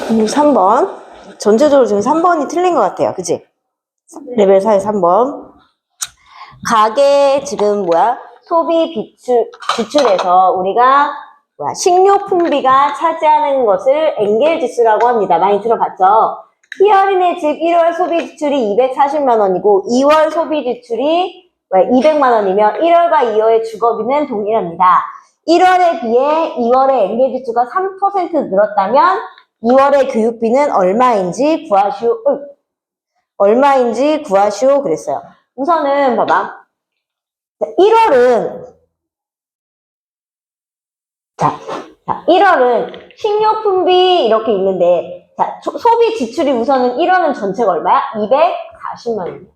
3번. 전체적으로 지금 3번이 틀린 것 같아요. 그치? 레벨 4의 3번. 가계 지금 소비 지출에서 우리가 식료품비가 차지하는 것을 엔겔 지수라고 합니다. 많이 들어봤죠? 희열이네 집 1월 소비 지출이 240만 원이고 2월 소비 지출이 200만 원이면 1월과 2월의 주거비는 동일합니다. 1월에 비해 2월의 엔겔 지수가 3% 늘었다면 2월의 교육비는 얼마인지 구하시오 그랬어요. 우선은 봐봐. 1월은 식료품비 이렇게 있는데 소비 지출이 우선은 1월은 전체가 얼마야? 240만 원이에요.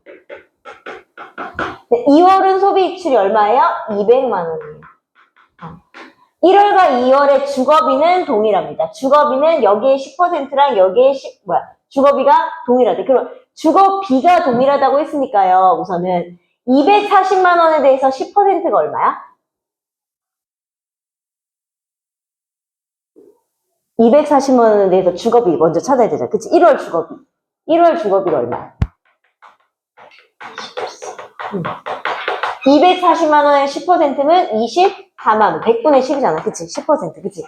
2월은 소비 지출이 얼마예요? 200만 원이에요. 1월과 2월의 주거비는 동일합니다. 주거비는 여기에 10%랑 여기에 주거비가 동일하대. 그럼 주거비가 동일하다고 했으니까요. 우선은 240만 원에 대해서 10%가 얼마야? 240만 원에 대해서 주거비 먼저 찾아야 되잖아. 그치? 1월 주거비. 1월 주거비가 얼마야? 240만 원의 10%면 24만 원. 100분의 10이잖아. 그치? 10%. 그치?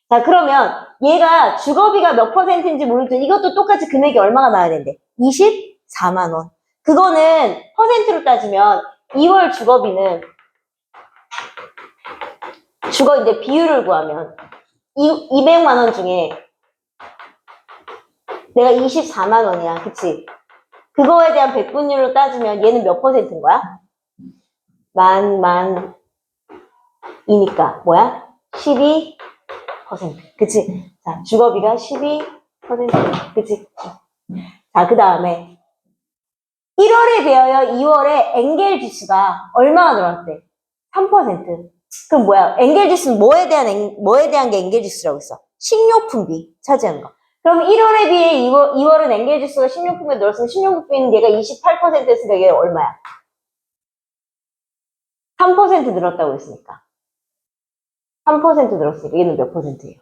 자, 그러면 얘가 주거비가 몇 %인지 모르겠지만 이것도 똑같이 금액이 얼마가 나와야 된대? 24만 원. 그거는 퍼센트로 따지면 2월 주거비는 이제 비율을 구하면 200만 원 중에 내가 24만 원이야. 그치? 그거에 대한 백분율로 따지면 얘는 몇 %인 거야? 이니까 12%. 그치? 자, 주거비가 12%. 그치? 자, 그 다음에 1월에 비하여 2월에 엔겔 지수가 얼마나 늘었대? 3%. 그럼 엔겔 지수는 뭐에 대한 게 엔겔 지수라고 했어? 식료품비 차지하는 거. 그럼 1월에 비해 2월은 엔겔 지수가 식료품에 늘었으면 식료품비는 얘가 28%였으니까 이게 얼마야? 3% 늘었다고 했으니까. 3% 늘었으니까 얘는 몇 %예요?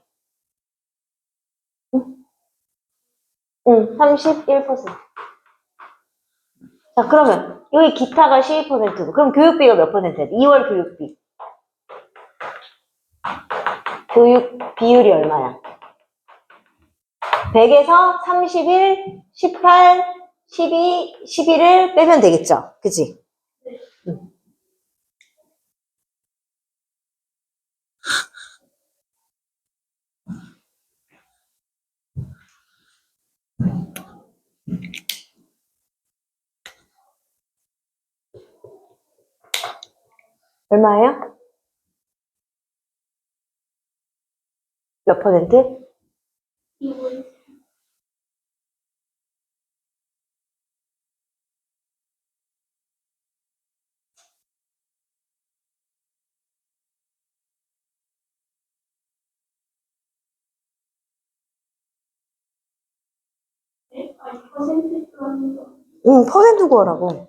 응, 31%. 자, 그러면 여기 기타가 12%고 그럼 교육비가 몇 %야? 2월 교육비. 교육 비율이 얼마야? 100에서 31, 18, 12, 11을 빼면 되겠죠? 그치? 응. 얼마예요? 몇 %? 퍼센트 구하라고.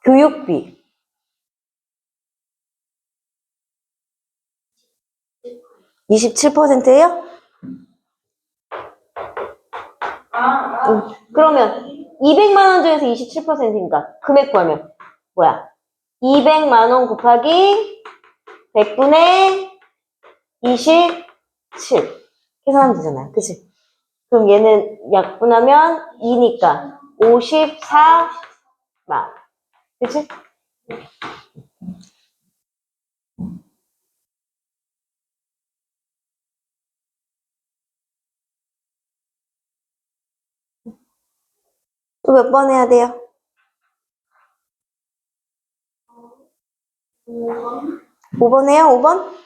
교육비. 27%예요? 그러면 200만 원 중에서 27%니까 금액 구하면 200만 원 곱하기 100분의 27 계산하면 되잖아요. 그치? 그럼 얘는 약분하면 2니까 54만. 그치? 또 몇 번 해야 돼요? 5번 해요? 5번?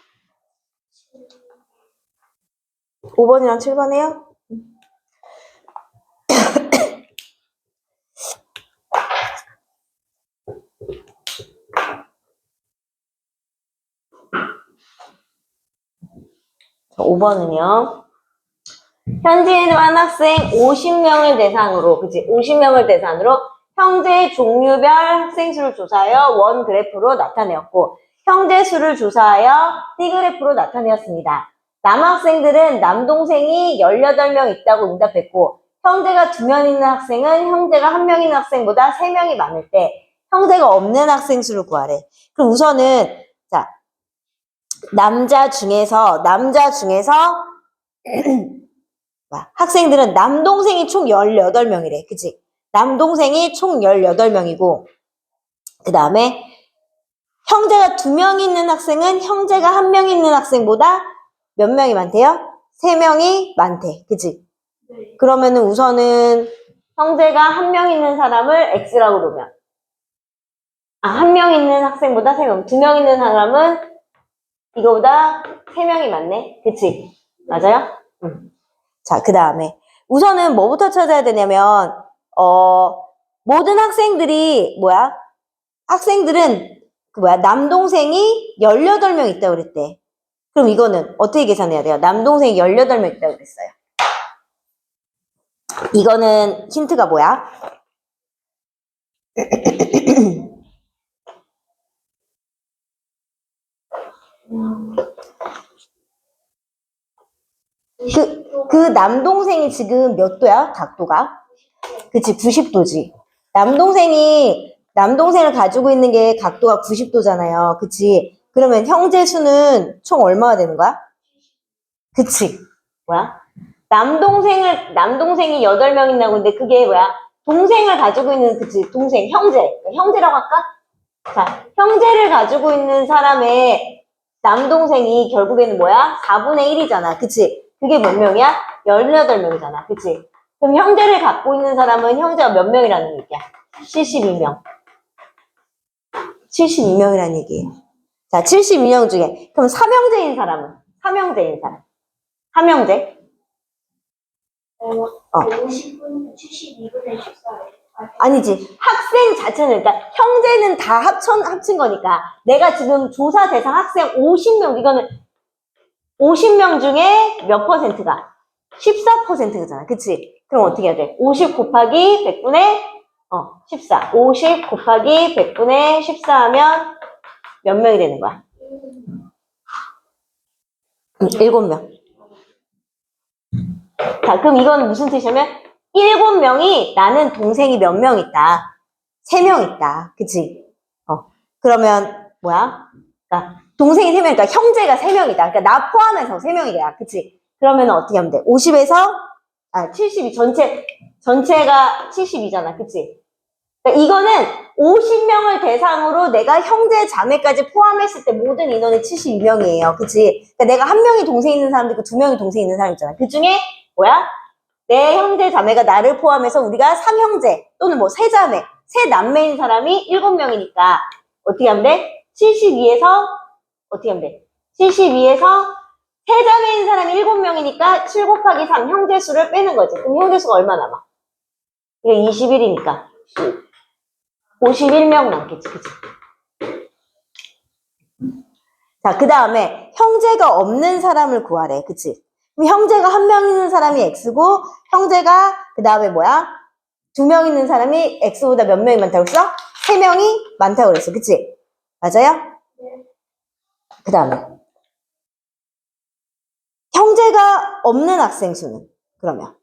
5번이랑 7번 해요? 자, 5번은요. 현지인만 학생 50명을 대상으로, 그치? 50명을 대상으로 형제 종류별 학생 수를 조사하여 원 그래프로 나타내었고, 형제 수를 조사하여 띠 그래프로 나타내었습니다. 남학생들은 남동생이 18명 있다고 응답했고 형제가 2명 있는 학생은 형제가 1명 있는 학생보다 3명이 많을 때 형제가 없는 학생 수를 구하래. 그럼 우선은 자 남자 중에서 학생들은 남동생이 총 18명이래. 그치? 남동생이 총 18명이고 그 다음에 형제가 2명 있는 학생은 형제가 1명 있는 학생보다 몇 명이 많대요? 3명이 많대. 그치? 네. 그러면은 우선은 형제가 1명 있는 사람을 X라고 놓으면 1명 있는 학생보다 3명, 2명 있는 사람은 이거보다 3명이 많네. 그치? 맞아요? 자, 그 다음에 우선은 뭐부터 찾아야 되냐면 모든 학생들이 학생들은 남동생이 18명 있다고 그랬대. 그럼 이거는 어떻게 계산해야 돼요? 남동생이 18명 있다고 그랬어요. 이거는 힌트가 뭐야? 그 남동생이 지금 몇 도야? 각도가? 그치, 90도지. 남동생을 가지고 있는 게 각도가 90도잖아요. 그치? 그러면 형제 수는 총 얼마가 되는 거야? 그치? 남동생이 8명 있나고 근데 그게 동생을 가지고 있는, 그치? 동생, 형제라고 할까? 자, 형제를 가지고 있는 사람의 남동생이 결국에는 4분의 1이잖아. 그치? 그게 몇 명이야? 18명이잖아. 그치? 그럼 형제를 갖고 있는 사람은 형제가 몇 명이라는 얘기야? 72명. 72명이라는 얘기예요. 자, 72명 중에 그럼 삼형제인 사람은? 삼형제. 50분 72분의 14에. 아니지. 학생 자체는, 그러니까 형제는 다 합친 거니까 내가 지금 조사 대상 학생 50명, 이거는 50명 중에 몇 퍼센트가? 14%잖아. 그치? 그럼 어떻게 해야 돼? 50 곱하기 100분의 14. 50 곱하기 100분의 14 하면 몇 명이 되는 거야? 7명. 자, 그럼 이건 무슨 뜻이냐면 7명이 나는 동생이 몇 명 있다. 3명 있다. 그치? 그러면 그러니까 동생이 3명이니까 형제가 3명이다. 그러니까 나 포함해서 3명이야. 그치? 그러면 어떻게 하면 돼? 50에서 72 전체가 72잖아. 그치? 그러니까 이거는 50명을 대상으로 내가 형제 자매까지 포함했을 때 모든 인원이 72명이에요. 그치? 그러니까 내가 1명이 동생 있는 사람도 있고 2명이 동생 있는 사람 있잖아. 그 중에 내 형제 자매가 나를 포함해서 우리가 3형제 또는 3자매, 3남매인 사람이 7명이니까 어떻게 하면 돼? 72에서 어떻게 하면 돼? 72에서 3자매인 사람이 7명이니까 7 곱하기 3 형제 수를 빼는 거지. 그럼 형제 수가 얼마 남아? 이거 21이니까 51명 남겠지. 그치? 자, 그 다음에 형제가 없는 사람을 구하래. 그치? 그럼 형제가 1명 있는 사람이 X고 형제가 그 다음에 2명 있는 사람이 X보다 몇 명이 많다고 했어? 3명이 많다고 그랬어. 그치? 맞아요? 네. 그 다음에 형제가 없는 학생 수는? 그러면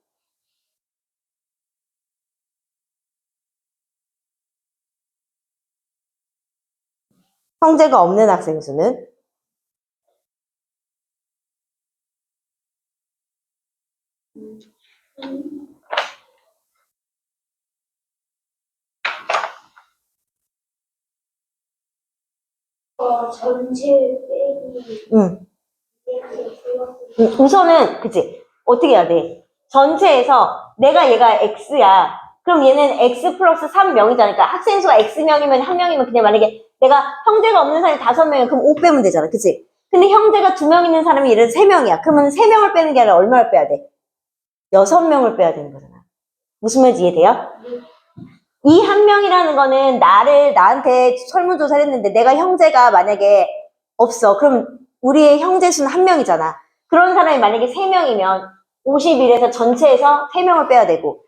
형제가 없는 학생 수는? 전체 빼기. 우선은 그치? 어떻게 해야 돼? 전체에서 얘가 X야. 그럼 얘는 X 플러스 3명이잖아. 그러니까 학생 수가 X명이면 1명이면 그냥 만약에 내가 형제가 없는 사람이 5명이면 그럼 5 빼면 되잖아. 그치? 근데 형제가 2명 있는 사람이 예를 들어 3명이야. 그러면 3명을 빼는 게 아니라 얼마를 빼야 돼? 6명을 빼야 되는 거잖아. 무슨 말인지 이해돼요? 이 1명이라는 거는 나한테 설문조사를 했는데 내가 형제가 만약에 없어. 그럼 우리의 형제 수는 1명이잖아. 그런 사람이 만약에 3명이면 51에서 전체에서 3명을 빼야 되고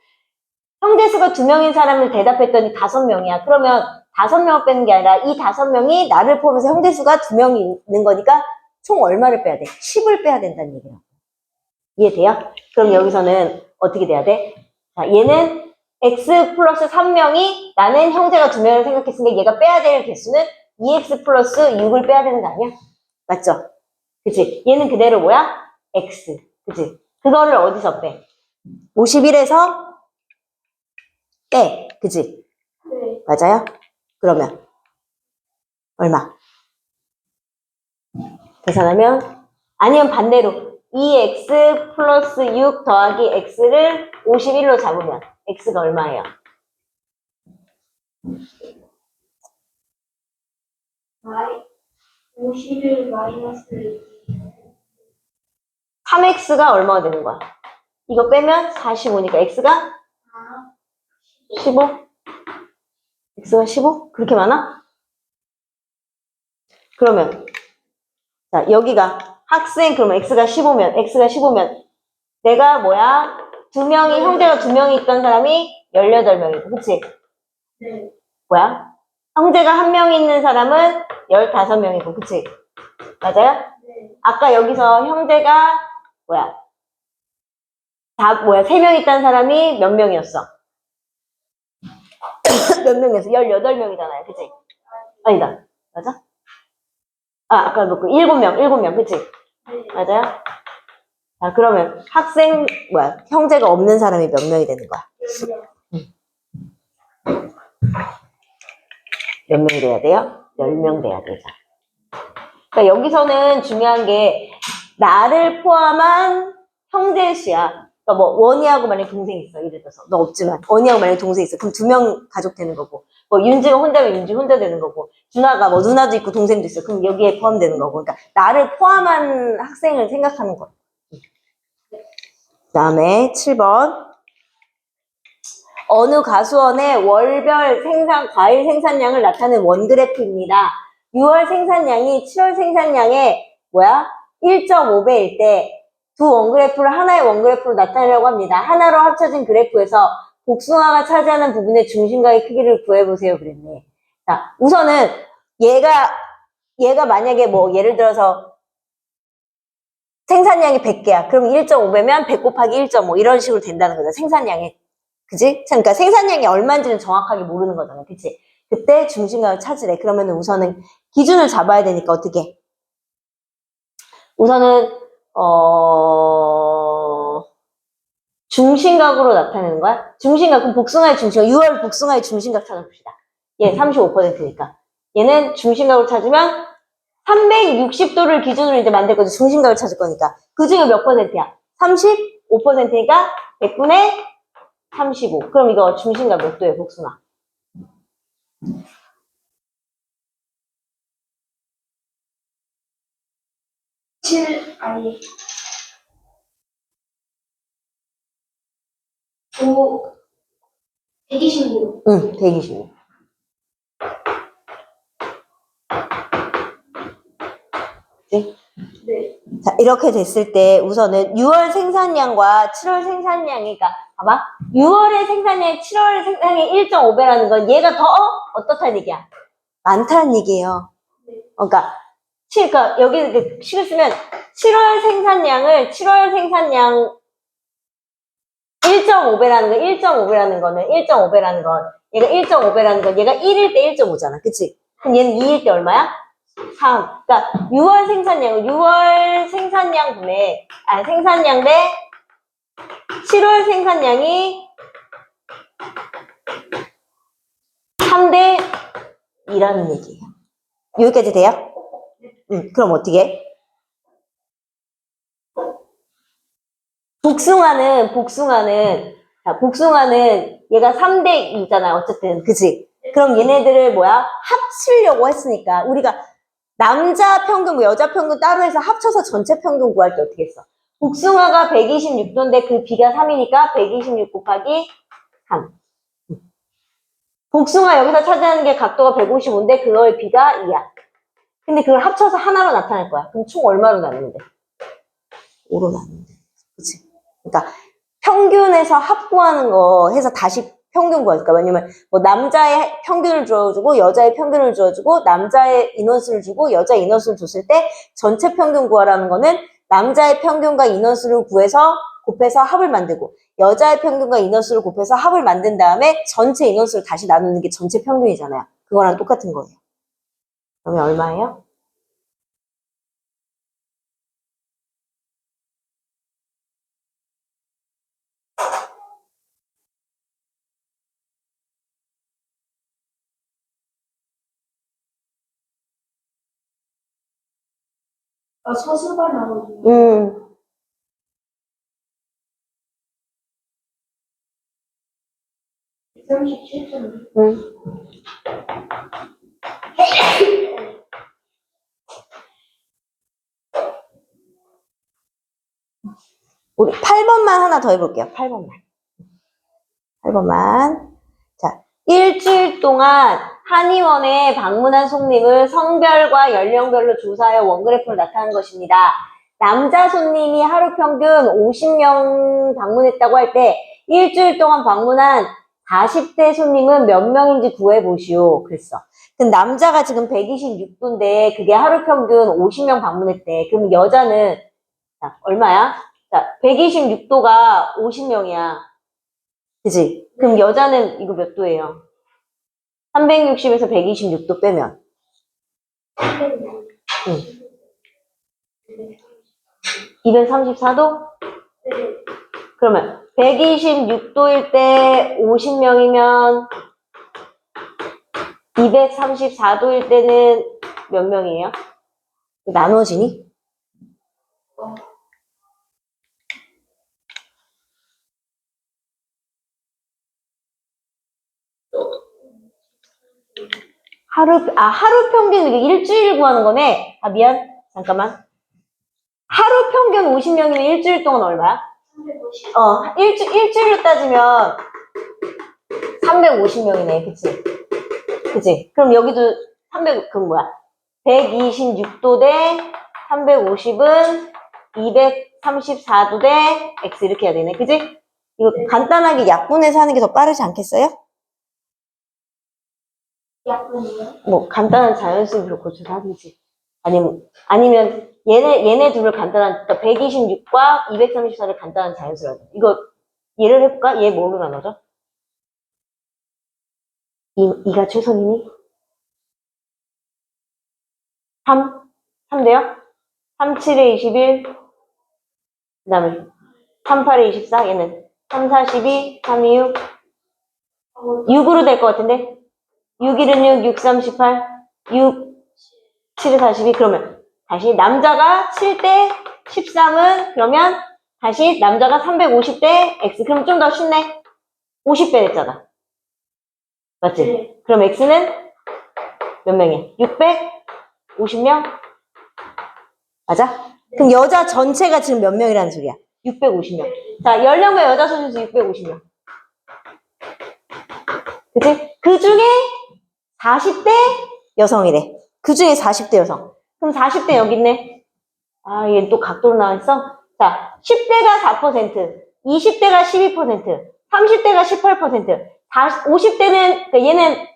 형제 수가 2명인 사람을 대답했더니 5명이야. 그러면 5명을 빼는 게 아니라 이 5명이 나를 포함해서 형제 수가 2명이 있는 거니까 총 얼마를 빼야 돼? 10을 빼야 된다는 얘기라고. 이해돼요? 그럼 여기서는 어떻게 돼야 돼? 자, 얘는 x 플러스 3명이 나는 형제가 2명을 생각했으니까 얘가 빼야 될 개수는 2x 플러스 6을 빼야 되는 거 아니야? 맞죠? 그치? 얘는 그대로 뭐야? x. 그치? 그거를 어디서 빼? 51에서 빼. 그치? 네. 맞아요? 그러면 얼마? 계산하면 아니면 반대로 2x 플러스 6 더하기 x를 51로 잡으면 x가 얼마예요? 마이 51 마이너스 3x가 얼마가 되는 거야? 이거 빼면 45니까 x가 4 15? x가 15? 그렇게 많아? 그러면 자 여기가 학생 그러면 x가 15면 내가 뭐야? 형제가 2명이 있던 사람이 18명이고 그치? 네. 뭐야? 형제가 1명 있는 사람은 15명이고 그치? 맞아요? 네. 아까 여기서 형제가 뭐야? 3명 있다는 사람이 몇 명이었어? 몇 명이었어? 18명이잖아요. 그치? 아니다. 맞아? 아까 놓고 7명. 그치? 네. 맞아요? 자, 그러면 형제가 없는 사람이 몇 명이 되는 거야? 몇 명이 돼야 돼요? 10명 돼야 되죠. 그러니까 여기서는 중요한 게 나를 포함한 형제의 수야. 그러니까 뭐 원희하고 만약에 동생 있어. 예를 들어서 너 없지만 원희하고 만약에 동생 있어. 그럼 2명 가족 되는 거고 뭐 윤지가 혼자면 윤지 혼자 되는 거고 준하가 뭐 누나도 있고 동생도 있어. 그럼 여기에 포함되는 거고 그러니까 나를 포함한 학생을 생각하는 거야. 그 다음에 7번 어느 가수원의 월별 과일 생산량을 나타내는 원그래프입니다. 6월 생산량이 7월 생산량의 1.5배일 때 두 원그래프를 하나의 원그래프로 나타내려고 합니다. 하나로 합쳐진 그래프에서 복숭아가 차지하는 부분의 중심각의 크기를 구해보세요. 그랬네. 자, 우선은 얘가 만약에 뭐 예를 들어서 생산량이 100개야. 그럼 1.5배면 100 곱하기 1.5 이런 식으로 된다는 거죠. 생산량이. 그지? 그러니까 생산량이 얼마인지는 정확하게 모르는 거잖아. 그치? 그때 중심각을 찾으래. 그러면 우선은 기준을 잡아야 되니까 어떻게? 우선은 중심각으로 나타내는 거야? 중심각, 그럼 복숭아의 중심각, 6월 복숭아의 중심각 찾아봅시다. 얘 35%니까. 얘는 중심각으로 찾으면 360도를 기준으로 이제 만들 거지. 중심각을 찾을 거니까. 그 중에 몇 %야? 35%니까 100분의 35. 그럼 이거 중심각 몇 도예요, 복숭아? 아니 5 126. 응, 126. 그치? 네. 자, 이렇게 됐을 때 우선은 6월 생산량과 7월 생산량이, 그러니까 봐봐. 6월의 생산량이 7월 생산량이 1.5배라는 건 얘가 더 어떻다는 얘기야? 많다는 얘기예요. 그러니까 여기 이렇게 식을 쓰면 7월 생산량 1.5배라는 거는 얘가 1.5배라는 건 얘가 1일 때 1.5잖아. 그치? 그럼 얘는 2일 때 얼마야? 3. 그러니까 6월 생산량 생산량 대 7월 생산량이 3대 2라는 얘기예요. 여기까지 돼요? 그럼 어떻게? 복숭아는 얘가 3대 2잖아요. 어쨌든. 그치? 그럼 얘네들을 합치려고 했으니까 우리가 남자 평균, 여자 평균 따로 해서 합쳐서 전체 평균 구할 때 어떻게 했어? 복숭아가 126도인데 그 B가 3이니까 126 곱하기 3. 복숭아 여기서 차지하는 게 각도가 155인데 그거의 B가 2야. 근데 그걸 합쳐서 하나로 나타낼 거야. 그럼 총 얼마로 나누는데? 5로 나누는데. 그치? 그러니까 평균에서 합구하는 거 해서 다시 평균 구하니까. 왜냐면 뭐 남자의 평균을 주어주고 여자의 평균을 주어주고 남자의 인원수를 주고 여자의 인원수를 줬을 때 전체 평균 구하라는 거는 남자의 평균과 인원수를 구해서 곱해서 합을 만들고 여자의 평균과 인원수를 곱해서 합을 만든 다음에 전체 인원수를 다시 나누는 게 전체 평균이잖아요. 그거랑 똑같은 거예요. 그러면 얼마예요? 서술가 나오고. 37점. 우리 8번만 하나 더 해볼게요. 8번만. 8번만. 자, 일주일 동안 한의원에 방문한 손님을 성별과 연령별로 조사하여 원그래프로 나타낸 것입니다. 남자 손님이 하루 평균 50명 방문했다고 할 때 일주일 동안 방문한 40대 손님은 몇 명인지 구해보시오. 그랬어. 그럼 남자가 지금 126도인데 그게 하루 평균 50명 방문했대. 그럼 여자는 자, 얼마야? 자, 126도가 50명이야. 그지? 그럼 여자는 이거 몇 도예요? 360에서 126도 빼면. 응. 234도? 그러면 126도일 때 50명이면 234도일 때는 몇 명이에요? 나눠지니? 하루 평균, 이게 일주일 구하는 거네? 아, 미안. 잠깐만. 하루 평균 50명이면 일주일 동안 얼마야? 350. 일주일로 따지면 350명이네. 그치? 그치? 그럼 여기도 300, 그럼 뭐야? 126도 대 350은 234도 대 X 이렇게 해야 되네. 그치? 이거 간단하게 약분해서 하는 게 더 빠르지 않겠어요? 약분이요? 뭐 간단한 자연수로 고쳐서 하든지 아니면 얘네 둘을 간단한 그러니까 126과 234를 간단한 자연수로 하든지 이거 예를 해볼까? 얘 뭘로 나눠져? 2가 최선이니? 3? 3대요? 3, 7에 21, 그 다음에 3, 8에 24, 얘는 3, 4, 12, 3, 2, 6, 6으로 될 것 같은데? 6, 1은 6, 6, 3, 18, 6, 7에 42, 그러면 다시 남자가 7대 13은 그러면 다시 남자가 350대 X, 그럼 좀 더 쉽네? 50배 됐잖아. 맞지? 네. 그럼 X는 몇 명이야? 650명? 맞아? 그럼 여자 전체가 지금 몇 명이라는 소리야? 650명. 자, 연령별 여자 수준수 650명. 그치? 그 중에 40대 여성이래. 그 중에 40대 여성. 그럼 40대 여기 있네. 아, 얘 또 각도로 나와 있어? 자, 10대가 4%, 20대가 12%, 30대가 18%, 50대는, 그러니까 얘는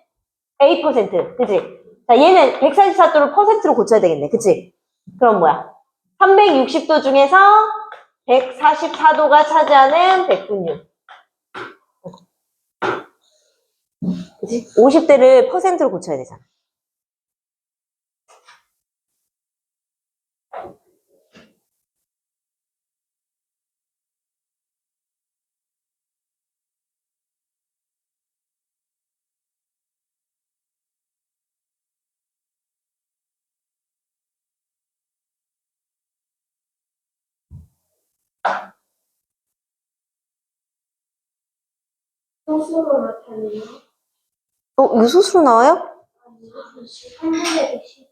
A%, 그치? 자, 얘는 144도를 퍼센트로 고쳐야 되겠네. 그치? 그럼 뭐야? 360도 중에서 144도가 차지하는 백분율. 그치? 50대를 퍼센트로 고쳐야 되잖아. 소수로 나타내요? 유소수로 나와요? 아니, 3분의 110.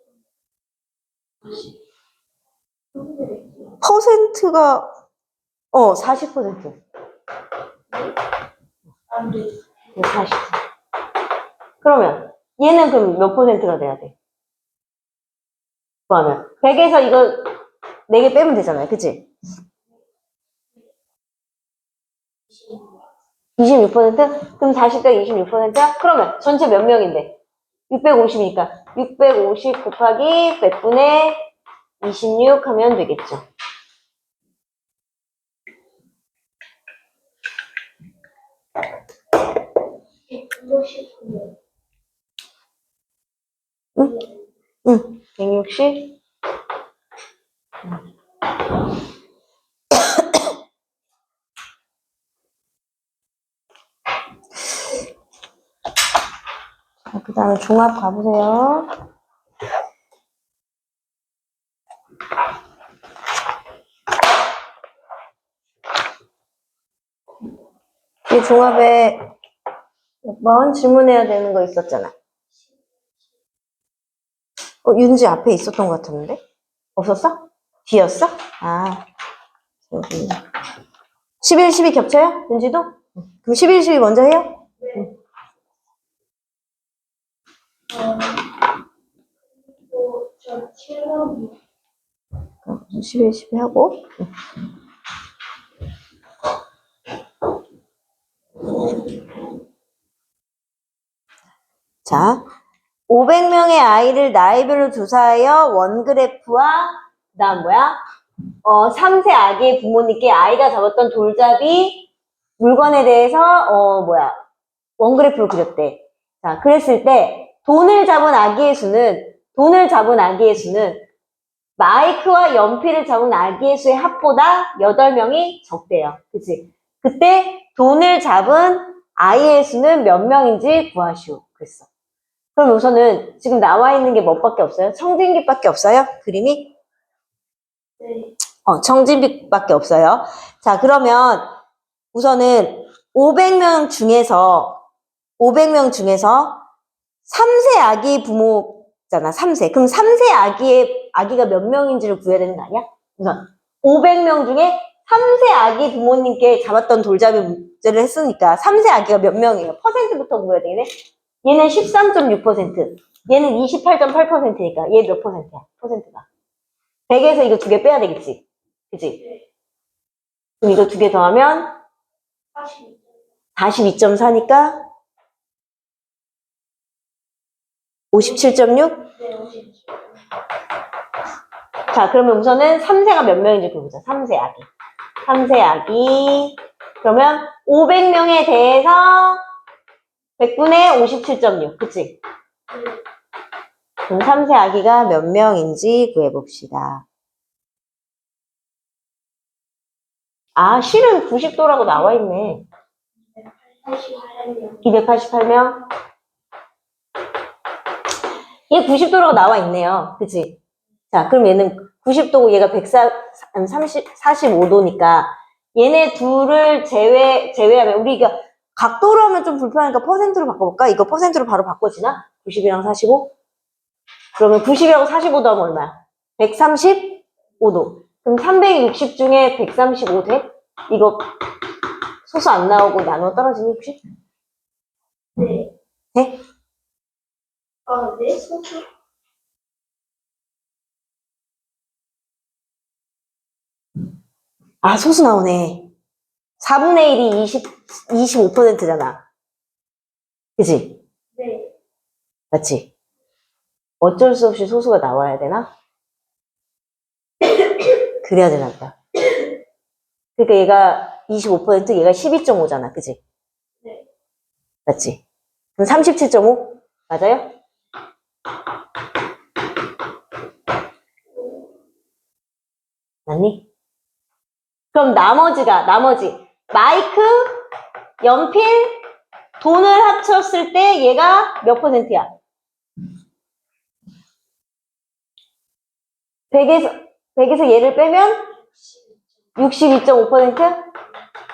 3분의 110. 퍼센트가, 40%. 안 돼. 40. 그러면, 얘는 그럼 몇 퍼센트가 돼야 돼? 그러면, 100에서 이거 4개 빼면 되잖아요. 그치? 26%? 그럼 40대 26%야? 그러면 전체 몇 명인데? 650이니까 650 곱하기 100분의 26 하면 되겠죠. 네, 응? 응. 160? 그 다음에 종합 가보세요. 이 종합에 몇 번 질문해야 되는 거 있었잖아. 윤지 앞에 있었던 것 같은데? 없었어? 뒤였어? 아, 여기. 11, 12 겹쳐요? 윤지도? 그럼 11, 12 먼저 해요? 네. 11, 12 하고. 자, 500명의 아이를 나이별로 조사하여 원그래프와 그다음 뭐야? 3세 아기의 부모님께 아이가 잡았던 돌잡이 물건에 대해서 원그래프로 그렸대. 자, 그랬을 때 돈을 잡은 아기의 수는 마이크와 연필을 잡은 아기의 수의 합보다 8명이 적대요. 그치? 그때 돈을 잡은 아이의 수는 몇 명인지 구하시오. 그랬어. 그럼 우선은 지금 나와 있는 게 뭐밖에 없어요? 청진빛밖에 없어요? 그림이? 네. 청진빛밖에 없어요. 자, 그러면 우선은 500명 중에서 3세 아기 부모잖아, 3세. 그럼 3세 아기가 몇 명인지를 구해야 되는 거 아니야? 우선 500명 중에 3세 아기 부모님께 잡았던 돌잡이 문제를 했으니까 3세 아기가 몇 명이에요? 퍼센트부터 구해야 되겠네? 얘는 13.6%, 얘는 28.8%니까 얘 몇 퍼센트야? 퍼센트가. 100에서 이거 2개 빼야 되겠지? 그치? 그럼 이거 2개 더하면 42.4니까 57.6? 네, 57. 자, 그러면 우선은 3세가 몇 명인지 보자. 3세 아기. 3세 아기. 그러면 500명에 대해서 100분의 57.6. 그치? 네. 그럼 3세 아기가 몇 명인지 구해봅시다. 아, 실은 90도라고 나와 있네. 88명. 288명? 얘 90도라고 나와 있네요. 그치? 자, 그럼 얘는 90도고 얘가 45도니까 얘네 둘을 제외하면 우리가 각도로 하면 좀 불편하니까 퍼센트로 바꿔볼까? 이거 퍼센트로 바로 바꿔지나? 90이랑 45? 그러면 90이라고 45도 하면 얼마야? 135도. 그럼 360 중에 135 돼? 이거 소수 안 나오고 나눠 떨어지니 혹시? 네. 돼? 네, 소수. 아, 소수 나오네. 4분의 1이 25%잖아. 그치? 네. 맞지? 어쩔 수 없이 소수가 나와야 되나? 그래야 되나 보다. 그러니까 얘가 25%, 얘가 12.5잖아. 그치? 네. 맞지? 그럼 37.5? 맞아요? 맞니? 그럼 나머지 마이크, 연필, 돈을 합쳤을 때 얘가 몇 퍼센트야? 100에서 얘를 빼면 62.5%?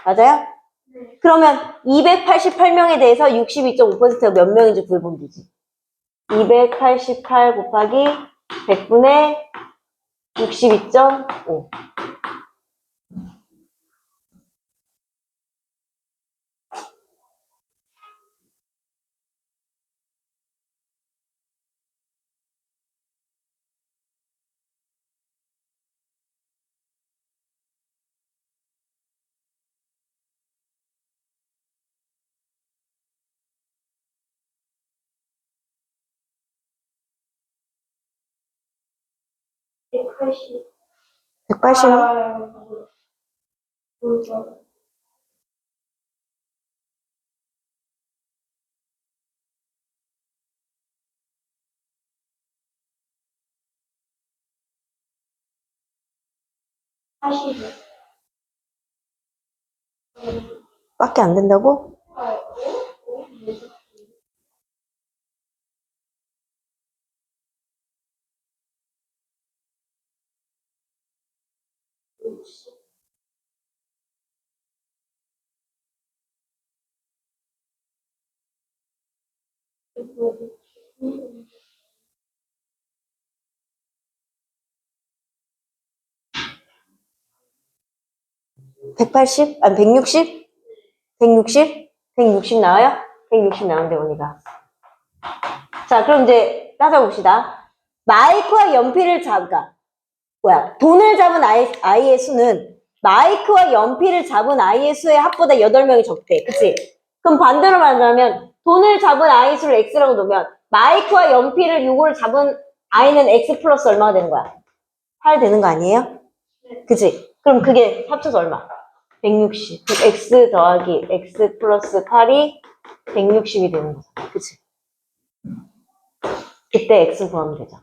맞아요? 네. 그러면 288명에 대해서 62.5%가 몇 명인지 구해보면 되지. 288 곱하기 100분의 62.5. 180. 180? 뭐죠? 사십. 밖에 안 된다고? (180) 아니 (160) (160) (160) 나와요? (160) 나오는데 언니가. 자, 그럼 이제 따져봅시다. 마이크와 연필을 돈을 잡은 아이의 수는 마이크와 연필을 잡은 아이의 수의 합보다 8명이 적대. 그치? 그럼 반대로 말하면 돈을 잡은 아이 수를 x라고 놓으면 마이크와 연필을 요거를 잡은 아이는 x 플러스 얼마가 되는 거야? 8 되는 거 아니에요? 그치? 그럼 그게 합쳐서 얼마? 160. 그럼 x 더하기 x 플러스 8이 160이 되는 거잖아. 그치? 그때 x 구하면 되죠.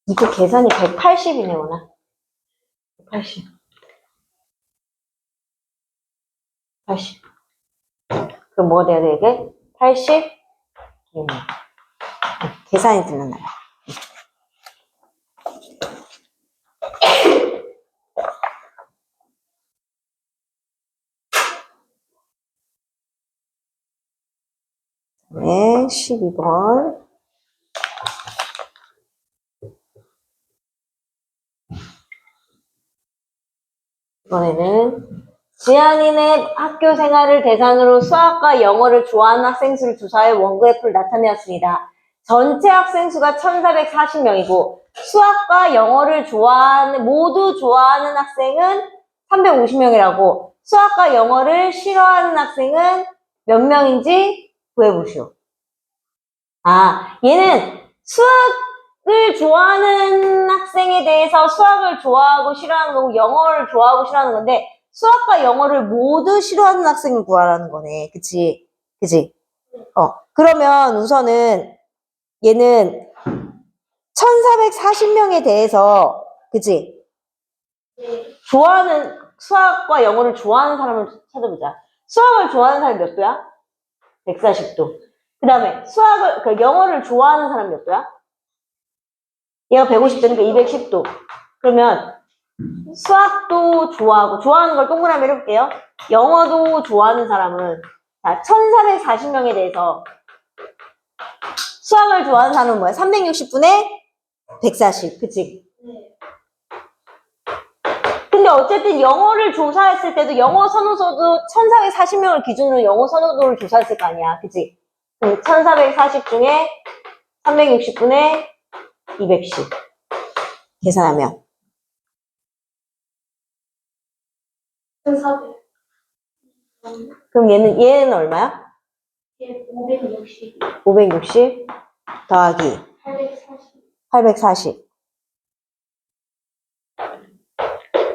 이거 계산이 180이네, 오나. 180. 80. 그럼 뭐가 돼야 돼, 이게? 80? 계산이 들렸나요? 네, 12번. 이번에는 지한이네 학교 생활을 대상으로 수학과 영어를 좋아하는 학생 수를 조사해 원그래프를 나타내었습니다. 전체 학생 수가 1440명이고 수학과 영어를 모두 좋아하는 학생은 350명이라고 수학과 영어를 싫어하는 학생은 몇 명인지 구해보시오. 아, 얘는 수학을 좋아하는 학생에 대해서 수학을 좋아하고 싫어하는 거고 영어를 좋아하고 싫어하는 건데 수학과 영어를 모두 싫어하는 학생을 구하라는 거네. 그치? 그치? 그러면 우선은 얘는 1440명에 대해서 그치? 수학과 영어를 좋아하는 사람을 찾아보자. 수학을 좋아하는 사람이 몇 도야? 140도. 그 다음에 영어를 좋아하는 사람이 몇 도야? 얘가 150도니까 210도. 그러면 수학도 좋아하는 걸 동그라미 해볼게요. 영어도 좋아하는 사람은, 자, 1440명에 대해서 수학을 좋아하는 사람은 뭐야? 360분의 140. 그치? 근데 어쨌든 영어를 조사했을 때도 영어 선호도도 1440명을 기준으로 영어 선호도를 조사했을 거 아니야. 그치? 1440 중에 360분의 210. 계산하면. 1400. 그럼 얘는 얼마야? 560. 560 더하기 840. 840.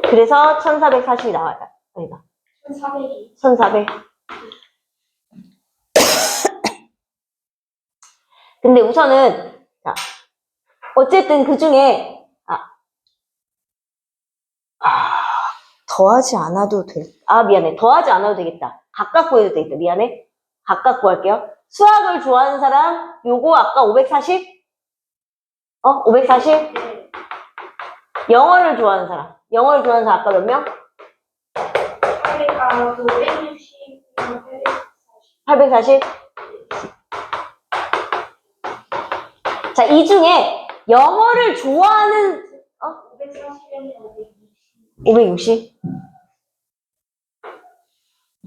그래서 1440이 나와요. 아니다. 1400이. 1400. 근데 우선은, 자, 어쨌든 그 중에, 더하지 않아도 미안해. 더하지 않아도 되겠다. 각각 구해도 되겠다. 미안해. 각각 구할게요. 수학을 좋아하는 사람, 요거 아까 540? 540? 네. 영어를 좋아하는 사람. 영어를 좋아하는 사람 아까 몇 명? 560, 840? 자, 이 중에 영어를 좋아하는 540에 560?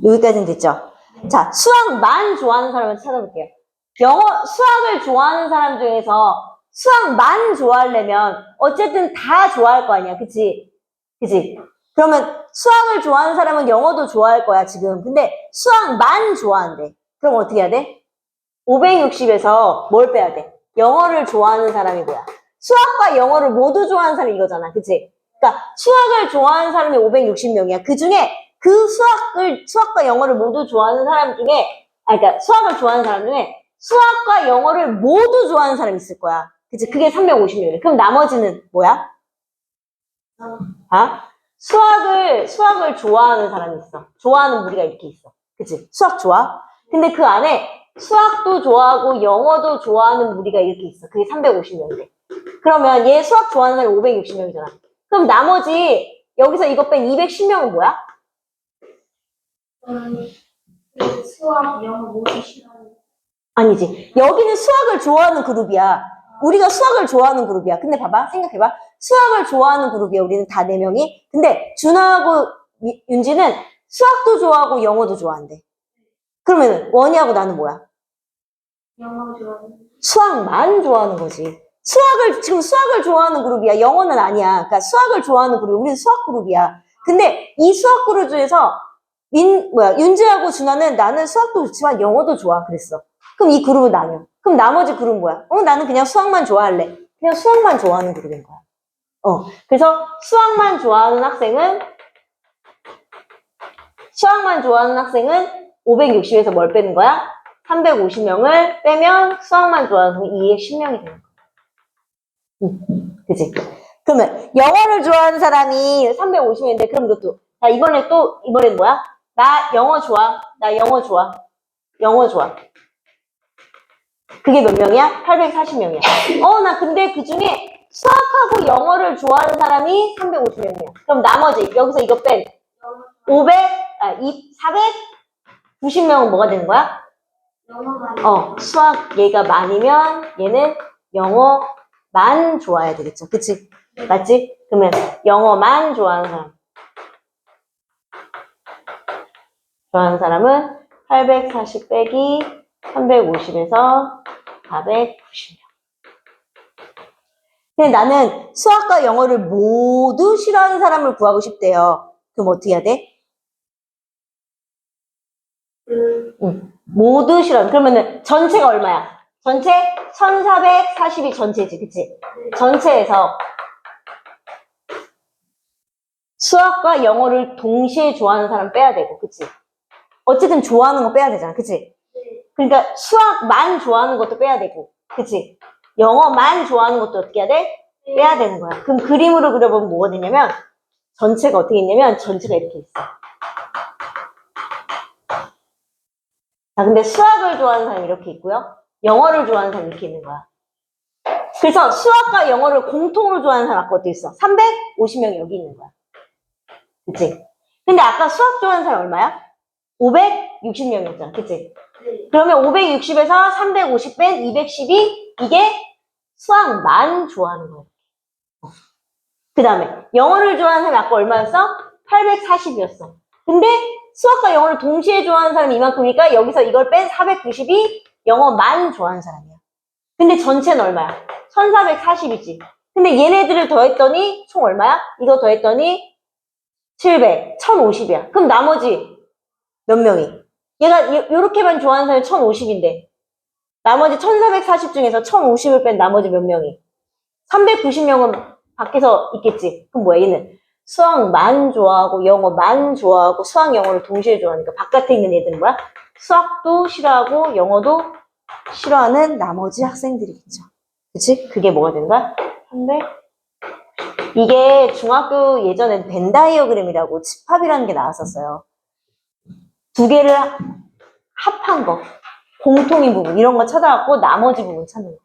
여기까지는 됐죠? 자, 수학만 좋아하는 사람을 찾아볼게요. 수학을 좋아하는 사람 중에서 수학만 좋아하려면 어쨌든 다 좋아할 거 아니야. 그치? 그치? 그러면 수학을 좋아하는 사람은 영어도 좋아할 거야, 지금. 근데 수학만 좋아한대. 그럼 어떻게 해야 돼? 560에서 뭘 빼야 돼? 영어를 좋아하는 사람이 뭐야? 수학과 영어를 모두 좋아하는 사람이 이거잖아. 그치? 그러니까 수학을 좋아하는 사람이 560명이야. 그 중에 수학과 영어를 모두 좋아하는 사람 중에, 그러니까 수학을 좋아하는 사람 중에 수학과 영어를 모두 좋아하는 사람이 있을 거야. 그치? 그게 350명이야. 그럼 나머지는 뭐야? 아? 수학을 좋아하는 사람이 있어. 좋아하는 무리가 이렇게 있어. 그치? 수학 좋아? 근데 그 안에 수학도 좋아하고 영어도 좋아하는 무리가 이렇게 있어. 그게 350명인데. 그러면 얘 수학 좋아하는 사람이 560명이잖아. 그럼 나머지 여기서 이거 뺀 210명은 뭐야? 그 수학, 영어 모두 싫어하는. 아니지. 여기는 수학을 좋아하는 그룹이야. 우리가 수학을 좋아하는 그룹이야. 근데 봐봐. 생각해봐. 수학을 좋아하는 그룹이야. 우리는 다 4명이. 근데 준하하고 윤지는 수학도 좋아하고 영어도 좋아한대. 그러면 원희하고 나는 뭐야? 영어 좋아하는. 수학만 좋아하는 거지. 지금 수학을 좋아하는 그룹이야. 영어는 아니야. 그러니까 수학을 좋아하는 그룹. 우리는 수학 그룹이야. 근데 이 수학 그룹 중에서 윤지하고 준하는 나는 수학도 좋지만 영어도 좋아. 그랬어. 그럼 이 그룹은 나뉘어. 그럼 나머지 그룹은 뭐야? 나는 그냥 수학만 좋아할래. 그냥 수학만 좋아하는 그룹인 거야. 그래서 수학만 좋아하는 학생은 560에서 뭘 빼는 거야? 350명을 빼면 수학만 좋아하는 학생이 210명이 되는 거야. 그치? 그러면 영어를 좋아하는 사람이 350명인데 그럼 이것도 자 이번엔 뭐야? 나 영어 좋아. 영어 좋아. 그게 몇 명이야? 840명이야. 나 근데 그 중에 수학하고 영어를 좋아하는 사람이 350명이야. 그럼 나머지 여기서 이거 뺀 490명은 뭐가 되는 거야? 영어만. 수학 얘가 만이면 얘는 영어만 좋아해야 되겠죠. 그치? 맞지? 그러면 영어만 좋아하는 사람은 840 빼기 350에서 490명. 근데 나는 수학과 영어를 모두 싫어하는 사람을 구하고 싶대요. 그럼 어떻게 해야 돼? 모두 싫어하는. 그러면은 전체가 얼마야? 전체 1440이 전체지. 그치? 전체에서 수학과 영어를 동시에 좋아하는 사람 빼야 되고, 그치? 어쨌든 좋아하는 거 빼야 되잖아. 그치? 그러니까 수학만 좋아하는 것도 빼야 되고, 그치? 영어만 좋아하는 것도 어떻게 해야 돼? 빼야 되는 거야. 그럼 그림으로 그려보면 뭐가 되냐면, 전체가 어떻게 있냐면, 전체가 이렇게 있어. 자, 근데 수학을 좋아하는 사람이 이렇게 있고요. 영어를 좋아하는 사람이 이렇게 있는 거야. 그래서 수학과 영어를 공통으로 좋아하는 사람 아까 어떻게 있어? 350명이 여기 있는 거야. 그치? 근데 아까 수학 좋아하는 사람 얼마야? 560명이었잖아. 그치? 그러면 560에서 350 뺀 210이 이게 수학만 좋아하는 거야. 그 다음에 영어를 좋아하는 사람이 아까 얼마였어? 840이었어. 근데 수학과 영어를 동시에 좋아하는 사람이 이만큼이니까 여기서 이걸 뺀 490이 영어만 좋아하는 사람이야. 근데 전체는 얼마야? 1440이지. 근데 얘네들을 더했더니 총 얼마야? 이거 더했더니 700, 1050이야. 그럼 나머지 몇 명이? 얘가 요렇게만 좋아하는 사람이 1050인데 나머지 1440 중에서 1050을 뺀 나머지 몇 명이? 390명은 밖에서 있겠지. 그럼 뭐야 얘는? 수학만 좋아하고 영어만 좋아하고 수학 영어를 동시에 좋아하니까 바깥에 있는 애들은 뭐야? 수학도 싫어하고 영어도 싫어하는 나머지 학생들이겠죠. 그치? 그게 뭐가 되는 거야? 300. 이게 중학교 예전엔 벤 다이어그램이라고 집합이라는 게 나왔었어요. 두 개를 합한 거. 공통인 부분. 이런 거 찾아갖고 나머지 부분 찾는 거.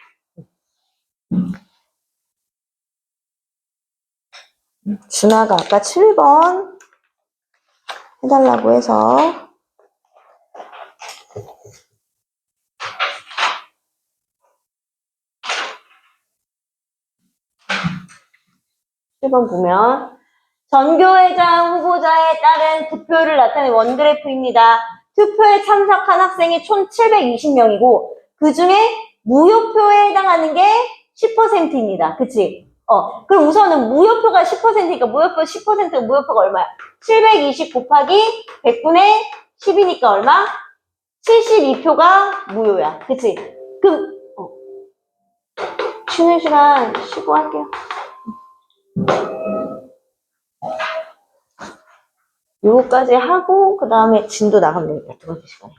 준하가 아까 7번 해달라고 해서 7번 보면 전교회장 후보자에 따른 득표율을 나타낸 원그래프입니다. 투표에 참석한 학생이 총 720명이고 그 중에 무효표에 해당하는 게 10%입니다. 그치? 그럼 우선은 무효표가 10%니까 무효표 10%가 무효표가 얼마야? 720 곱하기 100분의 10이니까 얼마? 72표가 무효야. 그치? 그럼, 쉬는 시간 쉬고 할게요. 요거까지 하고, 그 다음에 진도 나가면 됩니다. 두 번째 시간에.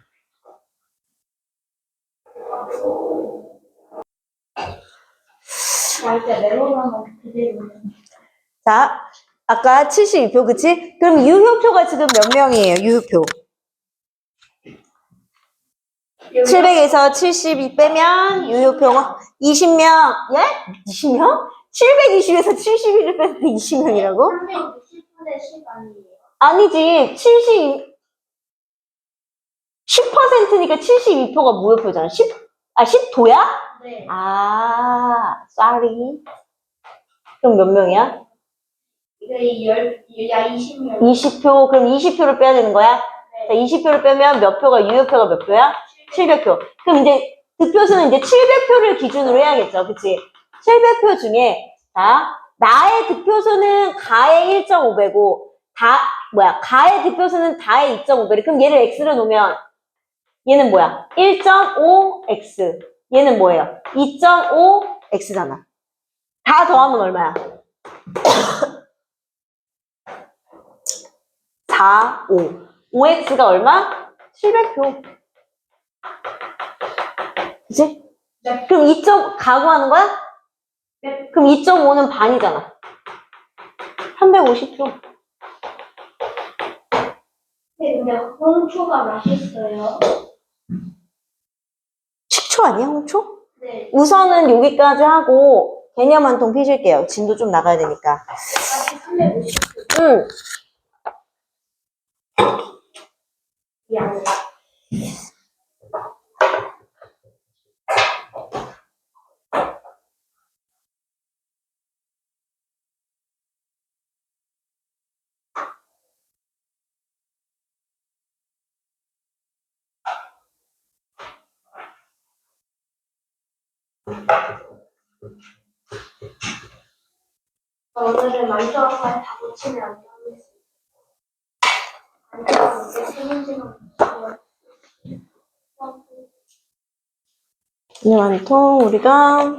이제 메모만 그대로. 자, 아까 72표, 그치? 그럼 유효표가 지금 몇 명이에요, 유효표? 700에서 72 빼면 유효표가 20명. 예? 20명? 720에서 71을 뺐을 때 20명이라고? 360분의 10 아니에요? 아니지. 10%니까 72표가 무효표잖아. 10도야? 네. sorry. 그럼 몇 명이야? 이게 20명. 20표. 그럼 20표를 빼야 되는 거야? 자, 20표를 빼면 몇 표가, 유효표가 몇 표야? 700표. 그럼 이제 득표수는 이제 700표를 기준으로 해야겠죠. 그치? 700표 중에, 자, 나의 득표수는 가의 1.5배고, 가의 득표수는 다의 2.5배래. 그럼 얘를 x로 놓으면, 얘는 뭐야? 1.5x. 얘는 뭐예요? 2.5x잖아. 다 더하면 얼마야? 4, 5. 5x가 얼마? 700표. 그치? 네. 그럼 2점 가구하는 거야? 네. 그럼 2.5는 반이잖아. 350표. 네, 근데 홍초가 맛있어요. 식초 아니야, 홍초? 네. 우선은 여기까지 하고 개념 한 통 피실게요. 진도 좀 나가야 되니까. 다시 350분. 응. 미안해. 오늘은 만두학과에 다 붙이면 안 되겠습니다. 만두학과 이제 세 문제만 붙이면 개념 한 통 우리가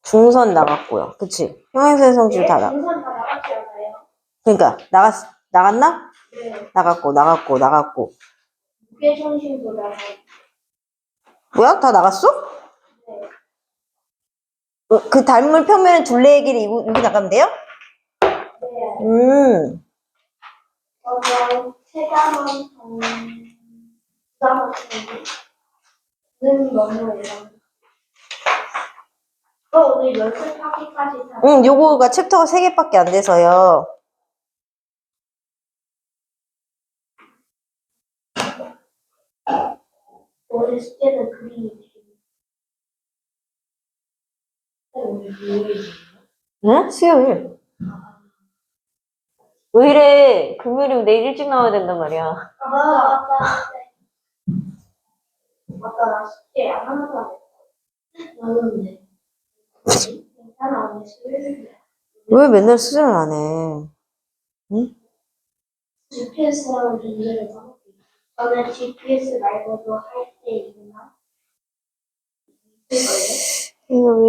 중선 나갔고요. 그치? 형용사의 성질 다 나. 중선 다 나갔지 않아요? 그러니까 나갔나? 네. 나갔고. 무게중심도 나가고. 뭐야? 다 나갔어? 네. 그 닮은 평면의 둘레의 길이 여기 나가면 돼요? 네. 세자만 부담하시는 너무 예상. 오늘 연습하기까지 다. 요거가 챕터가 3개밖에 안 돼서요. 오늘 숙제는 그림이 응? 수요일. 왜 이래? 금요일이면 내일 일찍 나와야 된단 말이야. 아까 나 숙제 안 하는 나는데. 괜찮아, 언니 수요일인데. 왜 맨날 수정을 안 해? 응? GPS랑 문제를 써볼게요. 저는 GPS 말고도 할 때 있나? 이거 왜?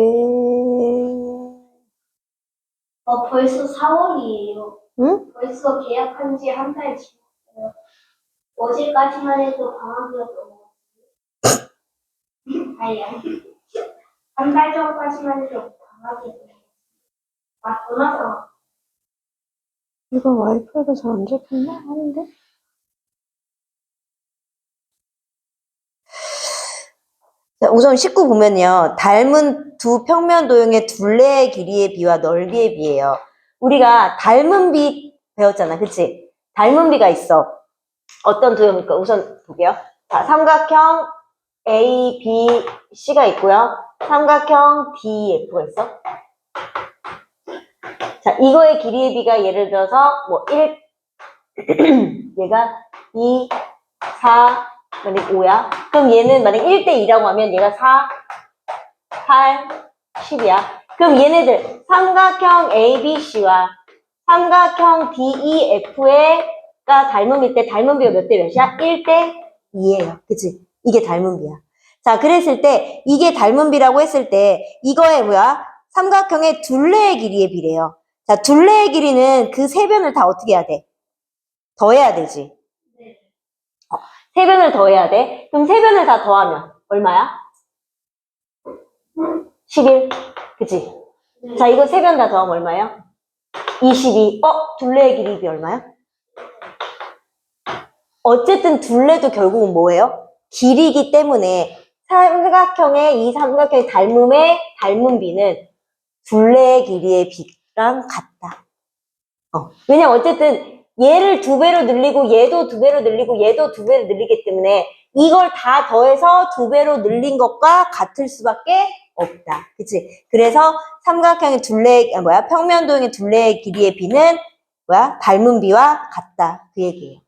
벌써 4월이에요. 응? 벌써 계약한 지 한 달 지났어요. 어제까지만 해도 방학이었던 것 같아요. 아니, 한 달 전까지만 해도 방학이었던 것 같아요. 전화가. 이거 와이파이가 잘 안 잡혔나? 하는데? 자, 우선 19 보면요. 닮은 두 평면 도형의 둘레의 길이의 비와 넓이의 비예요. 우리가 닮은 비 배웠잖아. 그치? 닮은 비가 있어. 어떤 도형일까? 우선 볼게요. 자, 삼각형 A, B, C가 있고요. 삼각형 D, F가 있어. 자, 이거의 길이의 비가 예를 들어서 뭐 1, 얘가 2, 4, 만약 5야. 그럼 얘는 만약 1대2라고 하면 얘가 4, 8, 10이야. 그럼 얘네들 삼각형 ABC와 삼각형 DEF가 닮음일 때 닮은 비가 몇 대 몇이야? 1대2예요. 그치? 이게 닮은 비야. 자, 그랬을 때 이게 닮은 비라고 했을 때 이거의 뭐야? 삼각형의 둘레의 길이의 비래요. 자, 둘레의 길이는 그 세 변을 다 어떻게 해야 돼? 더해야 되지. 세 변을 더해야 돼. 그럼 세 변을 다 더하면 얼마야? 11. 그치? 자, 이거 세 변 다 더하면 얼마예요? 22. 둘레의 길이 얼마야? 어쨌든 둘레도 결국은 뭐예요? 길이기 때문에 이 삼각형의 닮은 비는 둘레의 길이의 비랑 같다. 왜냐면 어쨌든 얘를 2배로 늘리고 얘도 2배로 늘리고 얘도 2배로 늘리기 때문에 이걸 다 더해서 2배로 늘린 것과 같을 수밖에 없다. 그치? 그래서 삼각형의 평면도형의 둘레의 길이의 비는 닮은 비와 같다. 그 얘기예요.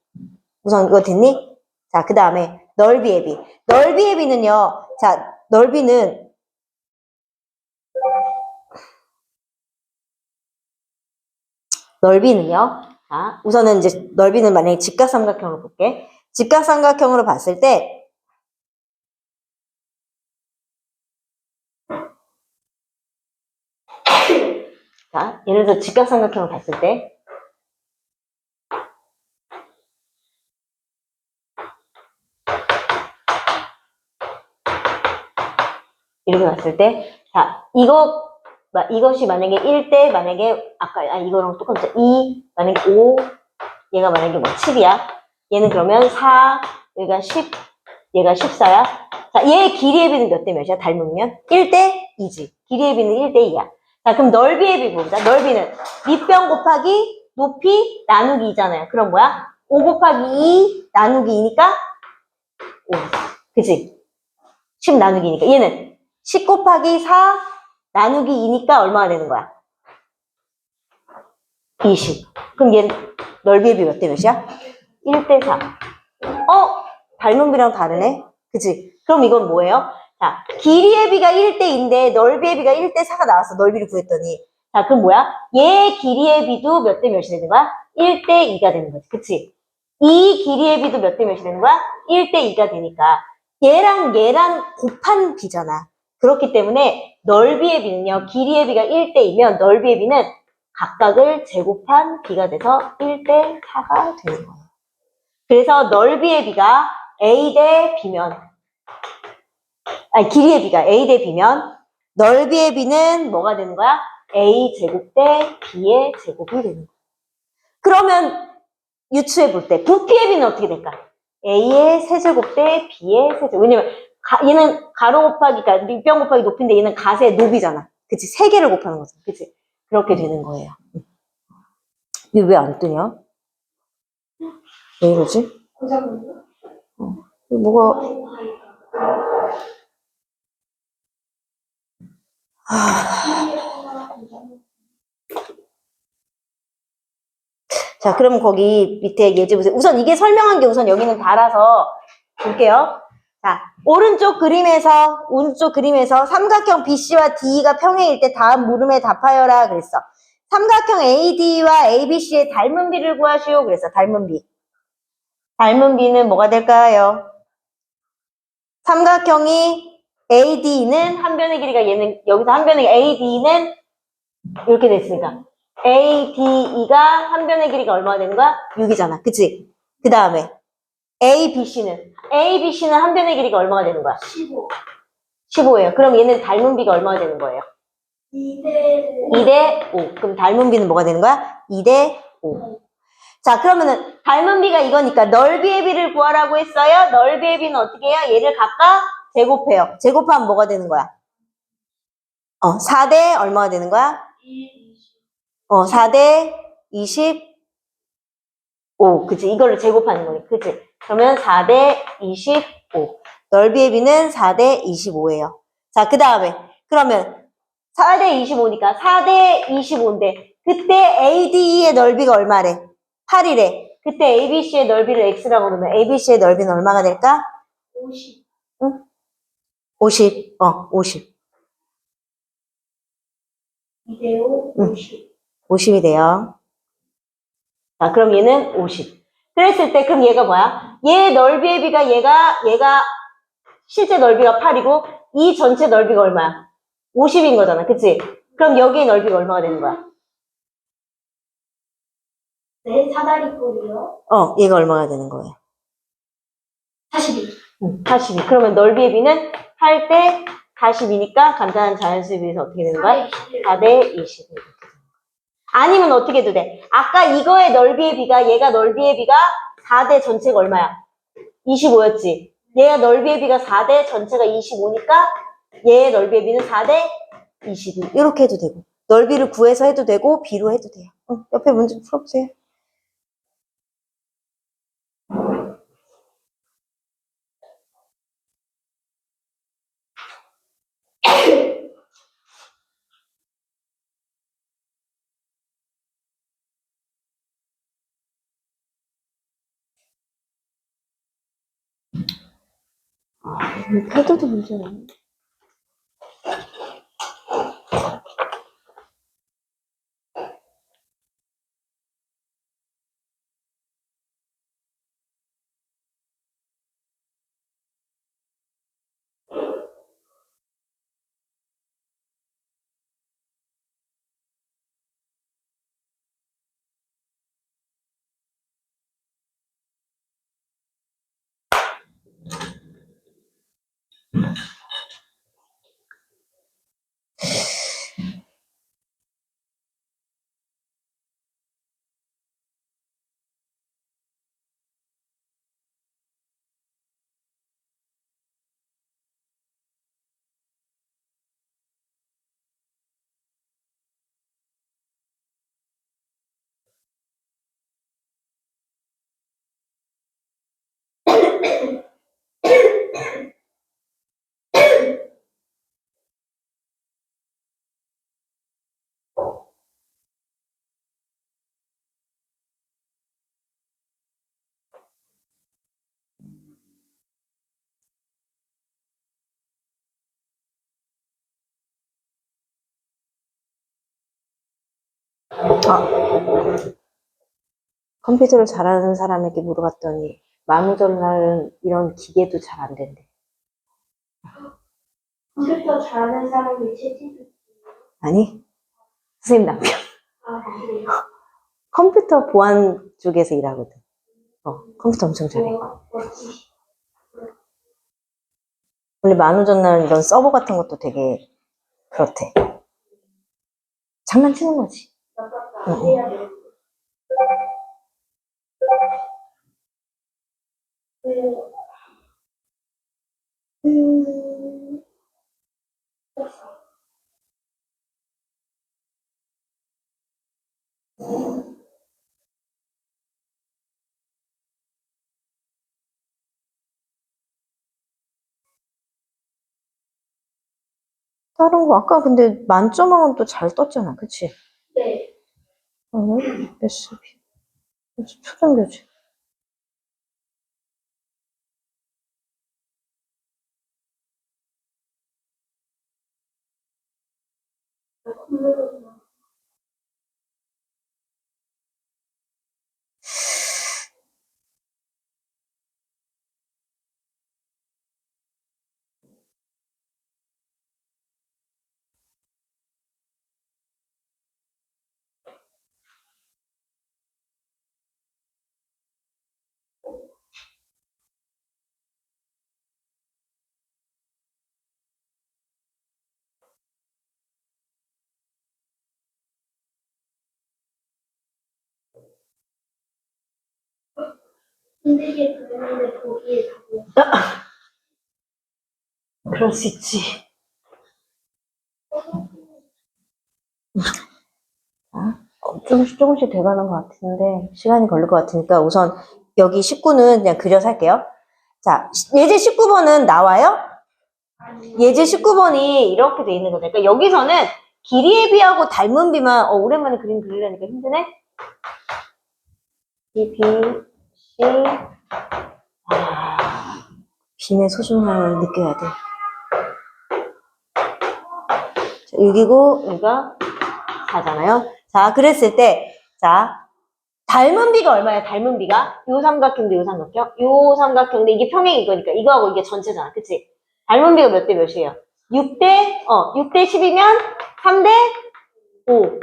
우선 이거 됐니? 자, 그 다음에 넓이의 비. 넓이의 비는요. 자, 넓이는요. 자, 우선은 이제 넓이는 만약에 직각삼각형으로 볼게. 직각삼각형으로 봤을 때 자, 예를 들어 직각삼각형을 봤을 때 이렇게 봤을 때 자, 이것이 만약에 1대 만약에 이거랑 똑같죠. 2 만약에 5 얘가 만약에 7이야. 얘는 그러면 4 얘가 10 얘가 14야. 자, 얘의 길이의 비는 몇 대 몇이야? 닮으면 1대 2지. 길이의 비는 1대 2야. 자, 그럼 넓이의 비 보자. 넓이는 밑변 곱하기 높이 나누기 2잖아요. 그럼 뭐야? 5 곱하기 2 나누기 2니까 5. 그치? 10 나누기 2니까. 얘는 10 곱하기 4 나누기 2니까 얼마가 되는 거야? 20. 그럼 얘는 넓이의 비 몇 대 몇이야? 1대 4. 닮은 비랑 다르네? 그치? 그럼 이건 뭐예요? 자, 길이의 비가 1대2인데 넓이의 비가 1대4가 나왔어. 넓이를 구했더니. 자, 그럼 뭐야? 얘 길이의 비도 몇 대 몇이 되는 거야? 1대2가 되는 거지. 그치? 이 길이의 비도 몇 대 몇이 되는 거야? 1대2가 되니까. 얘랑 곱한 비잖아. 그렇기 때문에 넓이의 비는요. 길이의 비가 1대2면 넓이의 비는 각각을 제곱한 비가 돼서 1대4가 되는 거예요. 그래서 넓이의 비가 A 대 B면, 길이의 비가 A 대 B면, 넓이의 비는 뭐가 되는 거야? A 제곱 대 B의 제곱이 되는 거야. 그러면 유추해 볼 때, 부피의 비는 어떻게 될까? A의 세제곱 대 B의 세제곱. 왜냐면, 얘는 가로 곱하기, 그러니까 밑변 곱하기 높인데 얘는 가세의 높이잖아. 그치? 3개를 곱하는 거잖아. 그치? 그렇게 되는 거예요. 이게 왜 안 뜨냐? 왜 이러지? 뭐가, 자, 그럼 거기 밑에 예제 보세요. 우선 이게 설명한 게 우선 여기는 달아서 볼게요. 자, 오른쪽 그림에서 삼각형 BC와 DE가 평행일 때 다음 물음에 답하여라 그랬어. 삼각형 AD와 ABC의 닮은 비를 구하시오 그랬어. 닮은 비. 닮은 비는 뭐가 될까요? 삼각형이 AD는 한 변의 길이가 얘는 여기서 한 변의 AD는 이렇게 됐으니까 ADE가 한 변의 길이가 얼마나 되는 거야? 6이잖아. 그치? 그 다음에 ABC는 한 변의 길이가 얼마가 되는 거야? 15. 15예요. 그럼 얘는 닮은 비가 얼마가 되는 거예요? 2대 5. 그럼 닮은 비는 뭐가 되는 거야? 2대 5. 자, 그러면은 닮은 비가 이거니까 넓이의 비를 구하라고 했어요. 넓이의 비는 어떻게 해요? 얘를 각각 제곱해요. 제곱하면 뭐가 되는 거야? 4대 얼마가 되는 거야? 4대 25. 그치? 이걸로 제곱하는 거니. 그치? 그러면 4대 25. 넓이의 비는 4대 25예요. 자, 그 다음에 그러면 4대 25니까 4대 25인데 그때 ADE의 넓이가 얼마래? 8이래. 그때 ABC의 넓이를 X라고 그러면 ABC의 넓이는 얼마가 될까? 50. 응? 50. 50. 2대5, 응. 50. 50이 돼요. 자, 그럼 얘는 50. 그랬을 때, 그럼 얘가 뭐야? 얘 넓이의 비가 얘가 실제 넓이가 8이고, 이 전체 넓이가 얼마야? 50인 거잖아. 그치? 그럼 여기의 넓이가 얼마가 되는 거야? 네, 사다리 꼴이요. 얘가 얼마가 되는 거예요? 42. 42. 그러면 넓이의 비는 8대 42니까 간단한 자연수에 비해서 어떻게 되는 거야? 4대 21. 아니면 어떻게 해도 돼? 아까 이거의 넓이의 비가, 얘가 넓이의 비가 4대 전체가 얼마야? 25였지. 얘가 넓이의 비가 4대 전체가 25니까 얘의 넓이의 비는 4대 22. 이렇게 해도 되고. 넓이를 구해서 해도 되고, 비로 해도 돼요. 옆에 문제 풀어보세요. 패드도 문제네. 컴퓨터를 잘하는 사람에게 물어봤더니 만우절날은 이런 기계도 잘 안 된대. 컴퓨터 잘하는 사람이 채찍을. 아니, 선생님 남편. 아, 그래요? 컴퓨터 보안 쪽에서 일하거든. 컴퓨터 엄청 잘해. 멋지. 원래 만우절날 이런 서버 같은 것도 되게 그렇대. 장난치는 거지. 해야 돼. 음, 다른 거 아까 근데 만점왕은 또 잘 떴잖아, 그치? 네. SB. 초등교지. 힘들게 그렸는데 거기에 답이 그럴 수 있지. 조금씩 돼가는 것 같은데, 시간이 걸릴 것 같으니까 우선 여기 19는 그냥 그려서 할게요. 자, 예제 19번은 나와요? 예제 19번이 이렇게 돼 있는 거죠. 그러니까 여기서는 길이의 비하고 닮은 비만, 오랜만에 그림 그리려니까 힘드네? B, B, C, 김의 소중함을 느껴야 돼. 자, 6이고 여기가 4잖아요. 자, 그랬을 때 자, 닮은 비가 얼마야? 닮은 비가? 요 삼각형도 요 삼각형? 요 삼각형인데 이게 평행인 거니까 이거하고 이게 전체잖아. 그치? 닮은 비가 몇 대 몇이에요? 6대 10이면 3대 5.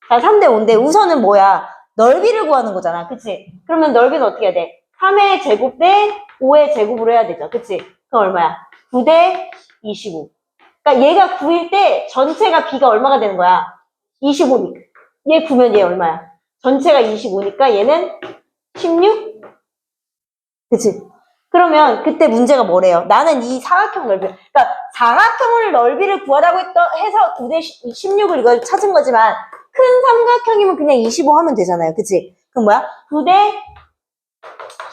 자, 3대 5인데 우선은 뭐야? 넓이를 구하는 거잖아. 그치? 그러면 넓이는 어떻게 해야 돼? 3의 제곱 대 5의 제곱으로 해야 되죠. 그치? 그럼 얼마야? 9대 25. 그러니까 얘가 9일 때 전체가 비가 얼마가 되는 거야? 25니까. 얘 9면 얘 얼마야? 전체가 25니까 얘는 16? 그치? 그러면 그때 문제가 뭐래요? 나는 이 사각형 넓이, 그러니까 사각형을 넓이를 구하라고 해서 9대 16을 이걸 찾은 거지만 큰 삼각형이면 그냥 25 하면 되잖아요. 그치? 그럼 뭐야? 9대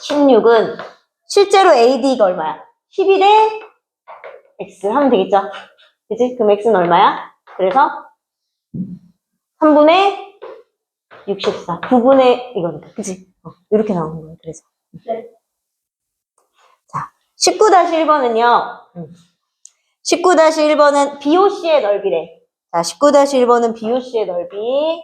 16은 실제로 AD가 얼마야? 12대 X 하면 되겠죠? 그치? 그럼 X는 얼마야? 그래서 3분의 64. 9분의 이거니까. 그치? 이렇게 나오는 거예요. 그래서. 네. 자, 19-1번은요. 19-1번은 BOC의 넓이래. 자, 19-1번은 BOC의 넓이.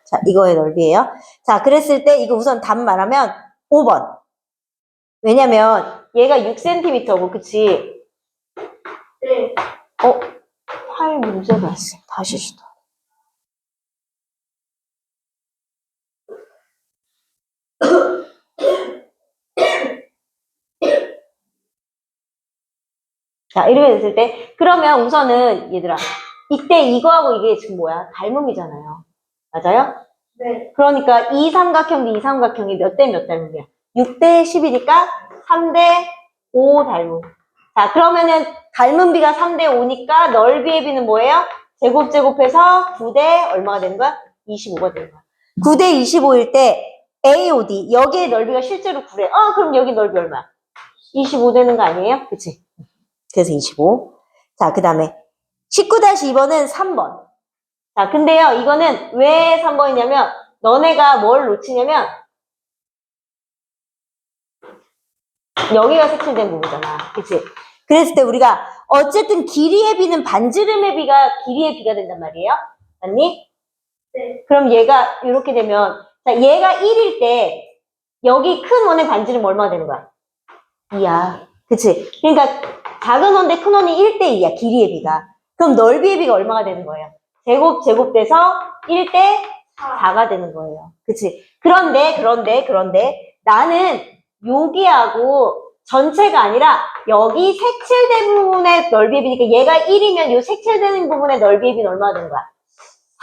자, 이거의 넓이에요. 자, 그랬을 때 이거 우선 답 말하면 5번. 왜냐면 얘가 6cm고, 그치? 네. 파일 문제가 있어. 다시 시도. 자, 이렇게 됐을 때, 그러면 우선은, 얘들아, 이때 이거하고 이게 지금 뭐야? 닮음이잖아요. 맞아요? 네. 그러니까 이 삼각형이 몇 대 몇 닮음이야? 6대 10이니까 3대 5 닮음. 자, 그러면은 닮은 비가 3대 5니까 넓이의 비는 뭐예요? 제곱해서 9대 얼마가 되는 거야? 25가 되는 거야. 9대 25일 때 AOD, 여기의 넓이가 실제로 9래. 그럼 여기 넓이 얼마야? 25 되는 거 아니에요? 그치? 그래서 25. 자, 그 다음에 19-2번은 3번. 자, 근데요, 이거는 왜 3번이냐면, 너네가 뭘 놓치냐면, 여기가 색칠된 부분이잖아. 그치? 그랬을 때 우리가, 어쨌든 길이의 비는 반지름의 비가 길이의 비가 된단 말이에요. 맞니? 네. 그럼 얘가 이렇게 되면, 자, 얘가 1일 때, 여기 큰 원의 반지름 얼마가 되는 거야? 2야. 그치? 그러니까, 작은 원대 큰 원이 1대 2야, 길이의 비가. 그럼 넓이의 비가 얼마가 되는 거예요? 제곱돼서 1대 4가 되는 거예요. 그치? 그런데 나는 여기하고 전체가 아니라 여기 색칠된 부분의 넓이의 비니까 얘가 1이면 이 색칠되는 부분의 넓이의 비는 얼마나 되는 거야?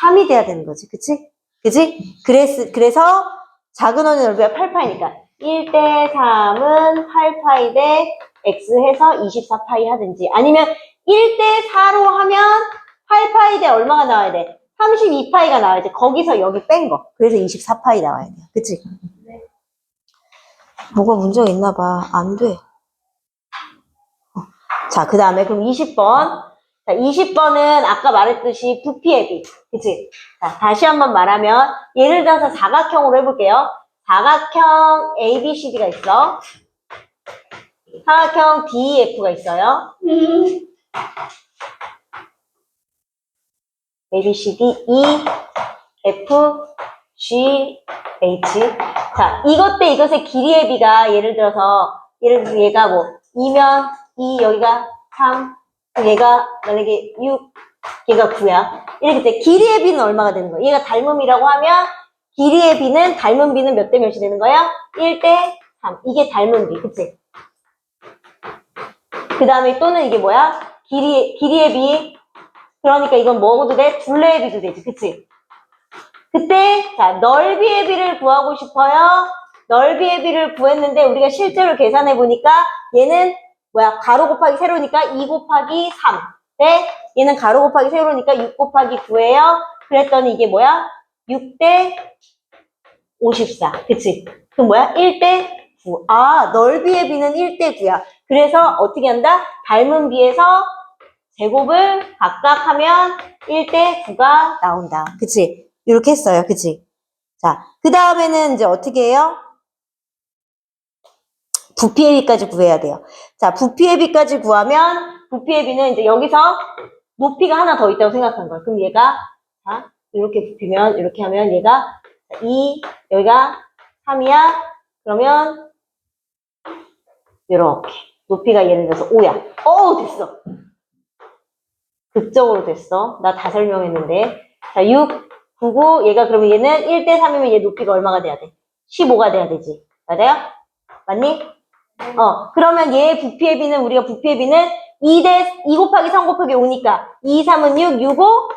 3이 돼야 되는 거지. 그치? 그치? 그래서 작은 원의 넓이가 8파이니까 1대 3은 8파이 대 X 해서 24파이 하든지 아니면 1대 4로 하면 8파이 대 얼마가 나와야 돼? 32파이가 나와야지. 거기서 여기 뺀 거. 그래서 24파이 나와야 돼. 그치? 네. 뭐가 문제가 있나 봐. 안 돼. 자, 그 다음에 그럼 20번. 자, 20번은 아까 말했듯이 부피의 비. 그치? 자, 다시 한번 말하면 예를 들어서 사각형으로 해볼게요. 사각형 ABCD가 있어. 사각형 DEF가 있어요. ABCD, E, F, G, H. 자, 이것의 길이의 비가 예를 들어서 얘가 뭐 2면 2, 여기가 3, 얘가 만약에 6, 얘가 9야. 이렇게 돼. 길이의 비는 얼마가 되는 거야? 얘가 닮음이라고 하면 길이의 비는 닮은 비는 몇 대 몇이 되는 거야? 1대 3. 이게 닮은 비. 그치? 그 다음에 또는 이게 뭐야? 길이의 비. 그러니까 이건 뭐고도 돼? 둘레의 비도 되지. 그치? 그때 자 넓이의 비를 구하고 싶어요. 넓이의 비를 구했는데 우리가 실제로 계산해 보니까 얘는 뭐야? 가로 곱하기 세로니까 2 곱하기 3. 네? 얘는 가로 곱하기 세로니까 6 곱하기 9예요. 그랬더니 이게 뭐야? 6대 54. 그치? 그럼 뭐야? 1대 9. 아, 넓이의 비는 1대 9야. 그래서 어떻게 한다? 닮은 비에서 제곱을 각각 하면 1대 9가 나온다. 그치? 이렇게 했어요. 그치? 자, 그 다음에는 이제 어떻게 해요? 부피의 비까지 구해야 돼요. 자, 부피의 비까지 구하면 부피의 비는 이제 여기서 높이가 하나 더 있다고 생각한 거예요. 그럼 얘가 자, 이렇게 부피면 이렇게 하면 얘가 2, 여기가 3이야. 그러면 이렇게 높이가 예를 들어서 5야. 어우 됐어. 극적으로 됐어. 나 다 설명했는데. 자, 6, 9, 9. 얘가 그러면 얘는 1대 3이면 얘 높이가 얼마가 돼야 돼? 15가 돼야 되지. 맞아요? 맞니? 그러면 얘의 부피의 비는 우리가 부피의 비는 2 곱하기 3 곱하기 5니까 2, 3은 6, 6, 5,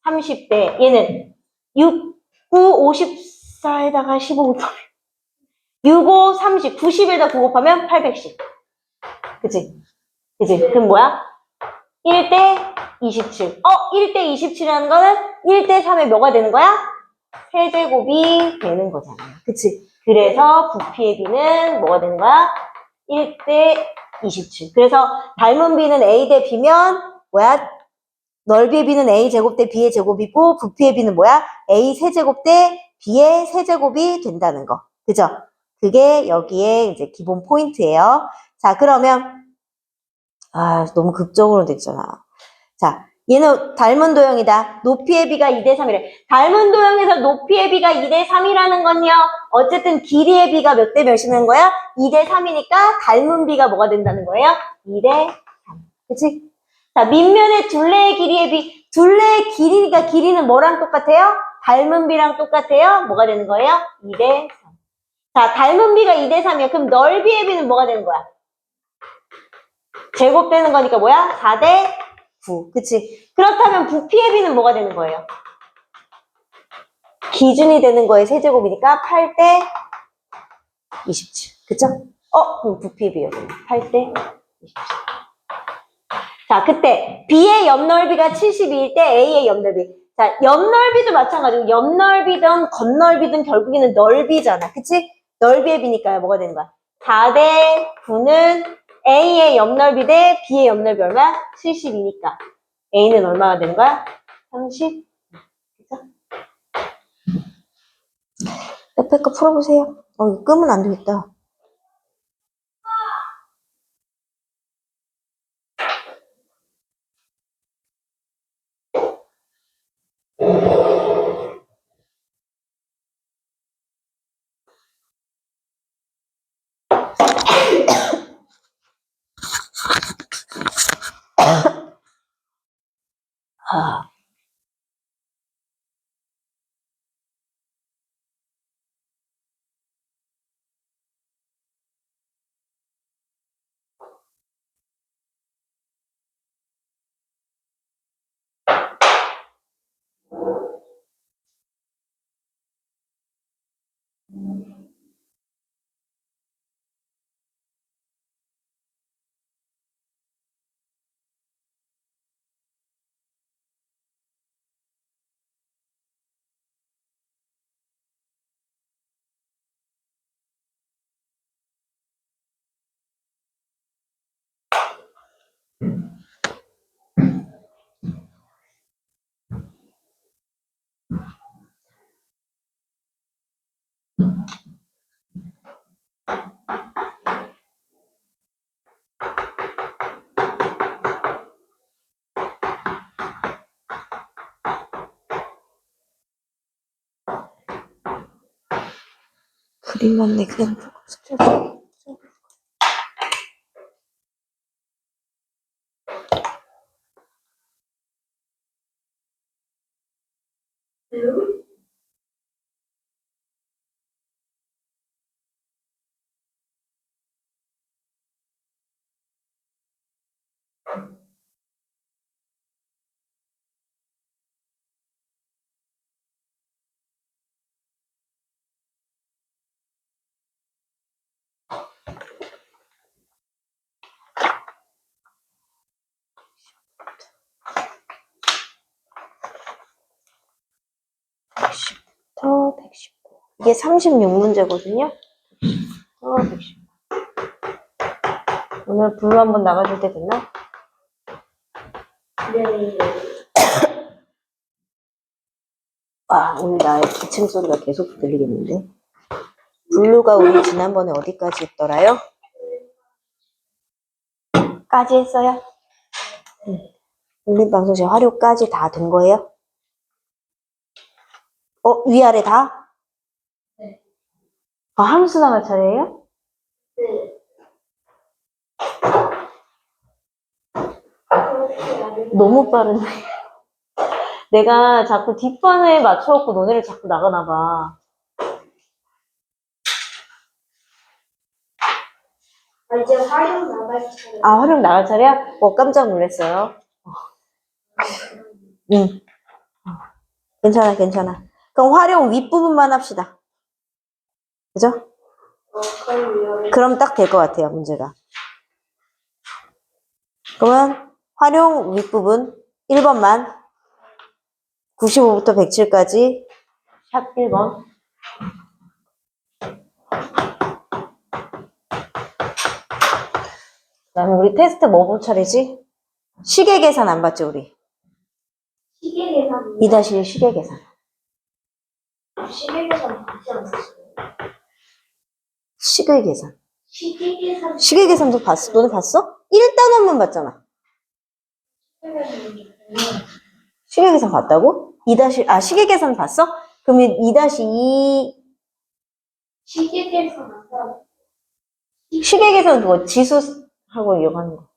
30대. 얘는 6, 9, 54에다가 15 곱하면 6, 5, 30, 90에다 9 곱하면 810. 그치? 그치? 그럼 뭐야? 1대 27. 1대 27이라는 거는 1대 3의 뭐가 되는 거야? 세제곱이 되는 거잖아요. 그치? 그래서 부피의 비는 뭐가 되는 거야? 1대 27. 그래서 닮은 비는 A 대 B면 뭐야? 넓이의 비는 A 제곱 대 B의 제곱이고 부피의 비는 뭐야? A 세제곱 대 B의 세제곱이 된다는 거. 그죠? 그게 여기에 이제 기본 포인트예요. 자, 그러면 너무 극적으로 됐잖아. 자, 얘는 닮은 도형이다. 높이의 비가 2대 3이래. 닮은 도형에서 높이의 비가 2대 3이라는 건요. 어쨌든 길이의 비가 몇 대 몇이는 거야? 2대 3이니까 닮은 비가 뭐가 된다는 거예요? 2대 3. 그치? 자, 밑면의 둘레의 길이의 비. 둘레의 길이니까 길이는 뭐랑 똑같아요? 닮은 비랑 똑같아요? 뭐가 되는 거예요? 2대 3. 자, 닮은 비가 2대 3이야. 그럼 넓이의 비는 뭐가 되는 거야? 제곱되는 거니까 뭐야? 4대 9. 그치? 그렇다면 부피의 비는 뭐가 되는 거예요? 기준이 되는 거에 세제곱이니까 8대 27. 그쵸? 그럼 부피의 비요. 8대 27. 자, 그때 B의 옆넓이가 72일 때 A의 옆넓이. 자, 옆넓이도 마찬가지고 옆넓이든 겉넓이든 결국에는 넓이잖아. 그치? 넓이의 비니까요. 뭐가 되는 거야? 4대 9는 A의 옆넓이 대 B의 옆넓이 얼마? 72니까. A는 얼마가 되는 거야? 30. 그죠? 옆에 거 풀어보세요. 이거 끄면 안 되겠다. 아, 그림 맞네. 그냥 더 119. 이게 36문제거든요. 119. 오늘 블루 한번 나가줄 때 됐나? 네. 아, 오늘 나의 기침 소리가 계속 들리겠는데. 블루가 우리 지난번에 어디까지 했더라요? 까지 했어요? 올림방송실 활용까지 다 된 거예요? 위아래 다? 네. 함수 나갈 차례예요? 네. 너무 빠른데. 내가 자꾸 뒷판에 맞춰갖고 너네를 자꾸 나가나 봐. 이제 활용 나갈 차례. 아, 활용 나갈 차례야? 깜짝 놀랐어요. 응. 괜찮아, 괜찮아. 그럼 활용 윗부분만 합시다. 그죠? 그럼요. 그럼 딱 될 것 같아요, 문제가. 그러면 활용 윗부분 1번만 95부터 107까지 샵 1번. 그 다음에 우리 테스트 뭐 볼 차례지? 시계 계산 안 봤죠, 우리? 시계 계산. 2-1 시계 계산. 시계 계산 받지 않았어요? 시계 계산. 시계 계산. 시계 계산도 봤어? 너네 봤어? 1단원만 봤잖아. 시계 계산 봤다고? 2- 시계 계산 봤어? 그러면 2-2 시계 계산 안 받아. 시계 계산 그거 지수하고 이거 하는 거.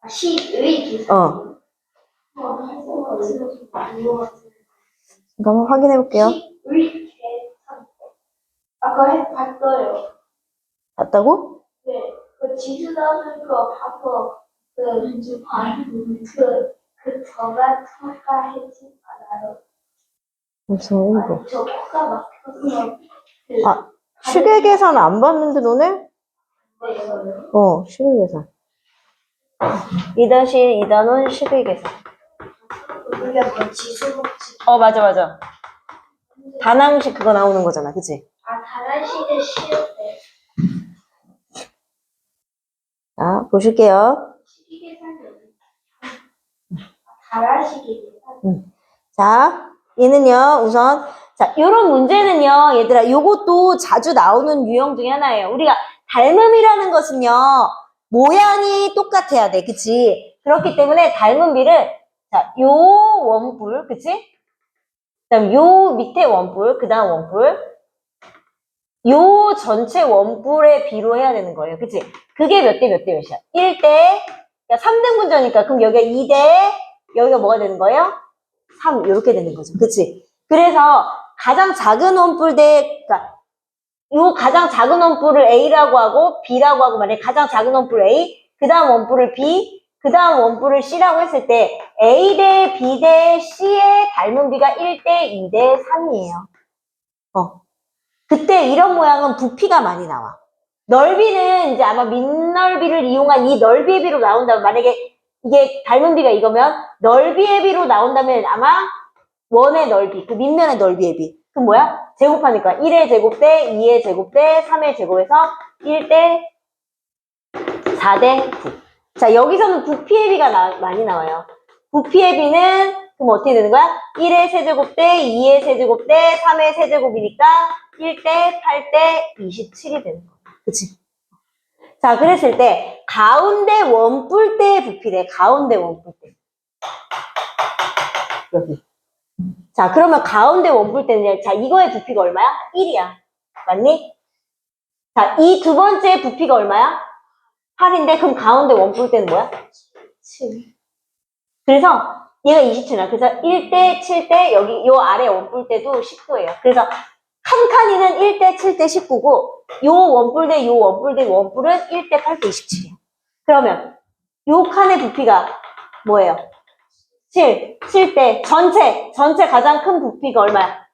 시의 계산. 한번 확인해 볼게요. 시의 계산. 아까 봤어요. 봤다고? 네. 그 지수 나오는 거 봐서 저가 통과했지 않아요? 무슨 거? 아니, 저 코가 막혀서 아, 시계 계산 안 봤는데 너네? 시계 계산. 2-1 2단원 시계 계산. 우리가 뭐 지수 먹지. 맞아. 반항식 그거 나오는 거잖아, 그치? 다른 시대 쉬울 때 자, 보실게요. 시계 계산이 다른 시계 계산. 자, 얘는요, 우선, 자, 요런 문제는요, 얘들아, 요것도 자주 나오는 유형 중에 하나예요. 우리가 닮음이라는 것은요, 모양이 똑같아야 돼, 그치? 그렇기 때문에 닮음비를, 자, 요 원뿔, 그치? 그 다음 요 밑에 원뿔, 그 다음 원뿔, 요 전체 원뿔의 비로 해야 되는 거예요, 그치? 그게 몇 대 몇 대 몇이야? 1대, 그러니까 3등분자니까, 그럼 여기가 2대, 여기가 뭐가 되는 거예요? 3, 이렇게 되는 거죠. 그치? 그래서 가장 작은 원뿔 그러니까 요 가장 작은 원뿔을 A라고 하고 B라고 하고 만약에 가장 작은 원뿔 A, 그 다음 원뿔을 B, 그 다음 원뿔을 C라고 했을 때 A 대 B 대 C의 닮은비가 1대 2대 3이에요. 그때 이런 모양은 부피가 많이 나와. 넓이는 이제 아마 밑넓이를 이용한 이 넓이의 비로 나온다면 만약에 이게 닮은비가 이거면 넓이의 비로 나온다면 아마 원의 넓이, 그 밑면의 넓이의 비. 그럼 뭐야? 제곱하니까 1의 제곱 대 2의 제곱 대 3의 제곱에서 1대 4대 9. 자, 여기서는 부피의 비가 많이 나와요. 부피의 비는 그럼 어떻게 되는 거야? 1의 세제곱 대 2의 세제곱 대 3의 세제곱이니까 1대 8대 27이 되는 거야. 그치? 자, 그랬을 때 가운데 원뿔대의 부피래. 가운데 원뿔대. 여기. 자, 그러면 가운데 원뿔대는 자, 이거의 부피가 얼마야? 1이야. 맞니? 자, 이 두 번째 부피가 얼마야? 8인데 그럼 가운데 원뿔대는 뭐야? 7. 그래서 얘가 27이야. 그래서 1대 7대 여기 요 아래 원뿔대도 19예요. 그래서 칸칸이는 1대 7대 19고 요 원뿔대 요 원뿔대 원뿔은 1대 8대 27이야. 그러면 요 칸의 부피가 뭐예요? 7대 전체 가장 큰 부피가 얼마야?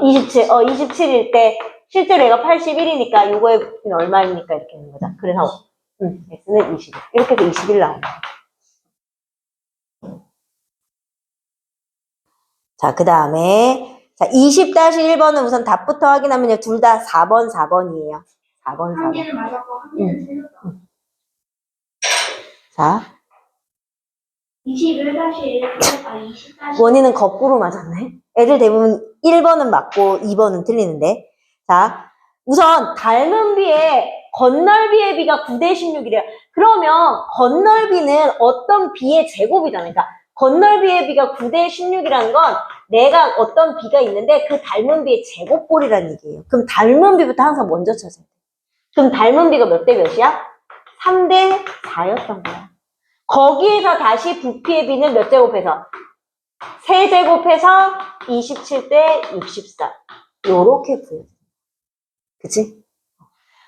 27. 27일 때 실제로 얘가 81이니까 요거의 부피는 얼마입니까? 이렇게 되는 거죠. 그래서 X는 21. 이렇게 해서 21 나옵니다. 자, 그 다음에 자 20-1번은 우선 답부터 확인하면요. 둘 다 4번 4번이에요. 4번 4번. 한 개는 맞았고 한 개는 틀렸다. 자 21-1, 20-1. 원인은 거꾸로 맞았네. 애들 대부분 1번은 맞고 2번은 틀리는데. 자, 우선 닮은 비의 건널비의 비가 9:16이래요. 그러면 건널비는 어떤 비의 제곱이잖아. 그러니까 건널비의 비가 9:16이라는 건 내가 어떤 비가 있는데 그 닮은 비의 제곱꼴이라는 얘기예요. 그럼 닮은 비부터 항상 먼저 찾아야 돼. 그럼 닮은 비가 몇 대 몇이야? 3:4였던 거야. 거기에서 다시 부피의 비는 몇 제곱해서? 3제곱해서 27:64. 요렇게 구해요. 그치?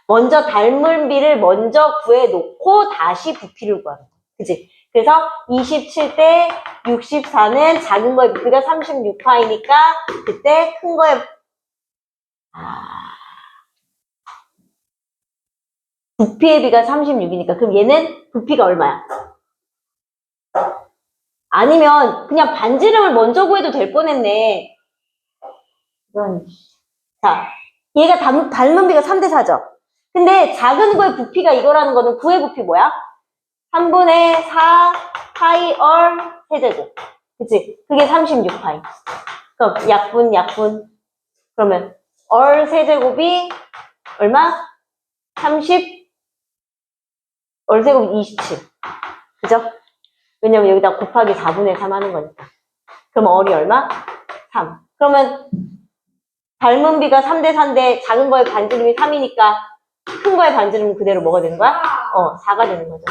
먼저 닮은 비를 먼저 구해놓고 다시 부피를 구하는 거야. 그치? 그래서 27:64는 작은 거의 부피가 36파이니까 그때 큰 거의 부피의 비가 36이니까 그럼 얘는 부피가 얼마야? 아니면 그냥 반지름을 먼저 구해도 될 뻔했네. 자, 얘가 닮은 비가 3:4죠. 근데 작은 거의 부피가 이거라는 거는 구의 부피 뭐야? 3/4 파이 얼 세제곱. 그치? 그게 36파이. 그럼 약분. 그러면 얼 세제곱이 얼마? 30, 얼 세곱이 27. 그죠? 왜냐면 여기다 곱하기 4/3 하는 거니까. 그럼 얼이 얼마? 3. 그러면 닮은 비가 3:4인데 작은 거의 반지름이 3이니까 큰 거의 반지름은 그대로 뭐가 되는 거야? 4가 되는 거죠.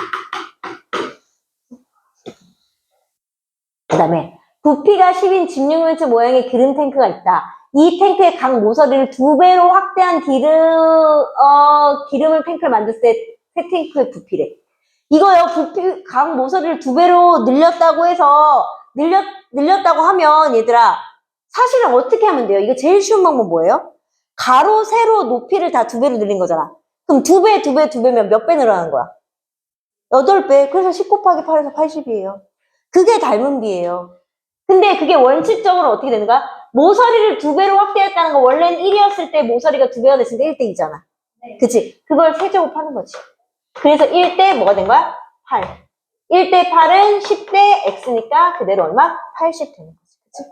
그 다음에 부피가 10인 집용면체 모양의 기름 탱크가 있다. 이 탱크의 각 모서리를 2배로 확대한 기름을 탱크를 만들 때 새 탱크의 부피래. 이거요, 부피, 각 모서리를 2배로 늘렸다고 해서, 늘렸다고 하면, 얘들아, 사실은 어떻게 하면 돼요? 이거 제일 쉬운 방법 뭐예요? 가로, 세로, 높이를 다 2배로 늘린 거잖아. 그럼 2배면 몇 배 늘어나는 거야? 8배. 그래서 10 곱하기 8에서 80이에요. 그게 닮은 비예요. 근데 그게 원칙적으로 어떻게 되는 거야? 모서리를 2배로 확대했다는 거 원래는 1이었을 때 모서리가 2배가 됐으니까 1:2잖아. 네. 그치? 그걸 세제곱하는 거지. 그래서 1대 뭐가 된 거야? 8. 1:8은 10대 x니까 그대로 얼마? 80 되는 거지. 그치?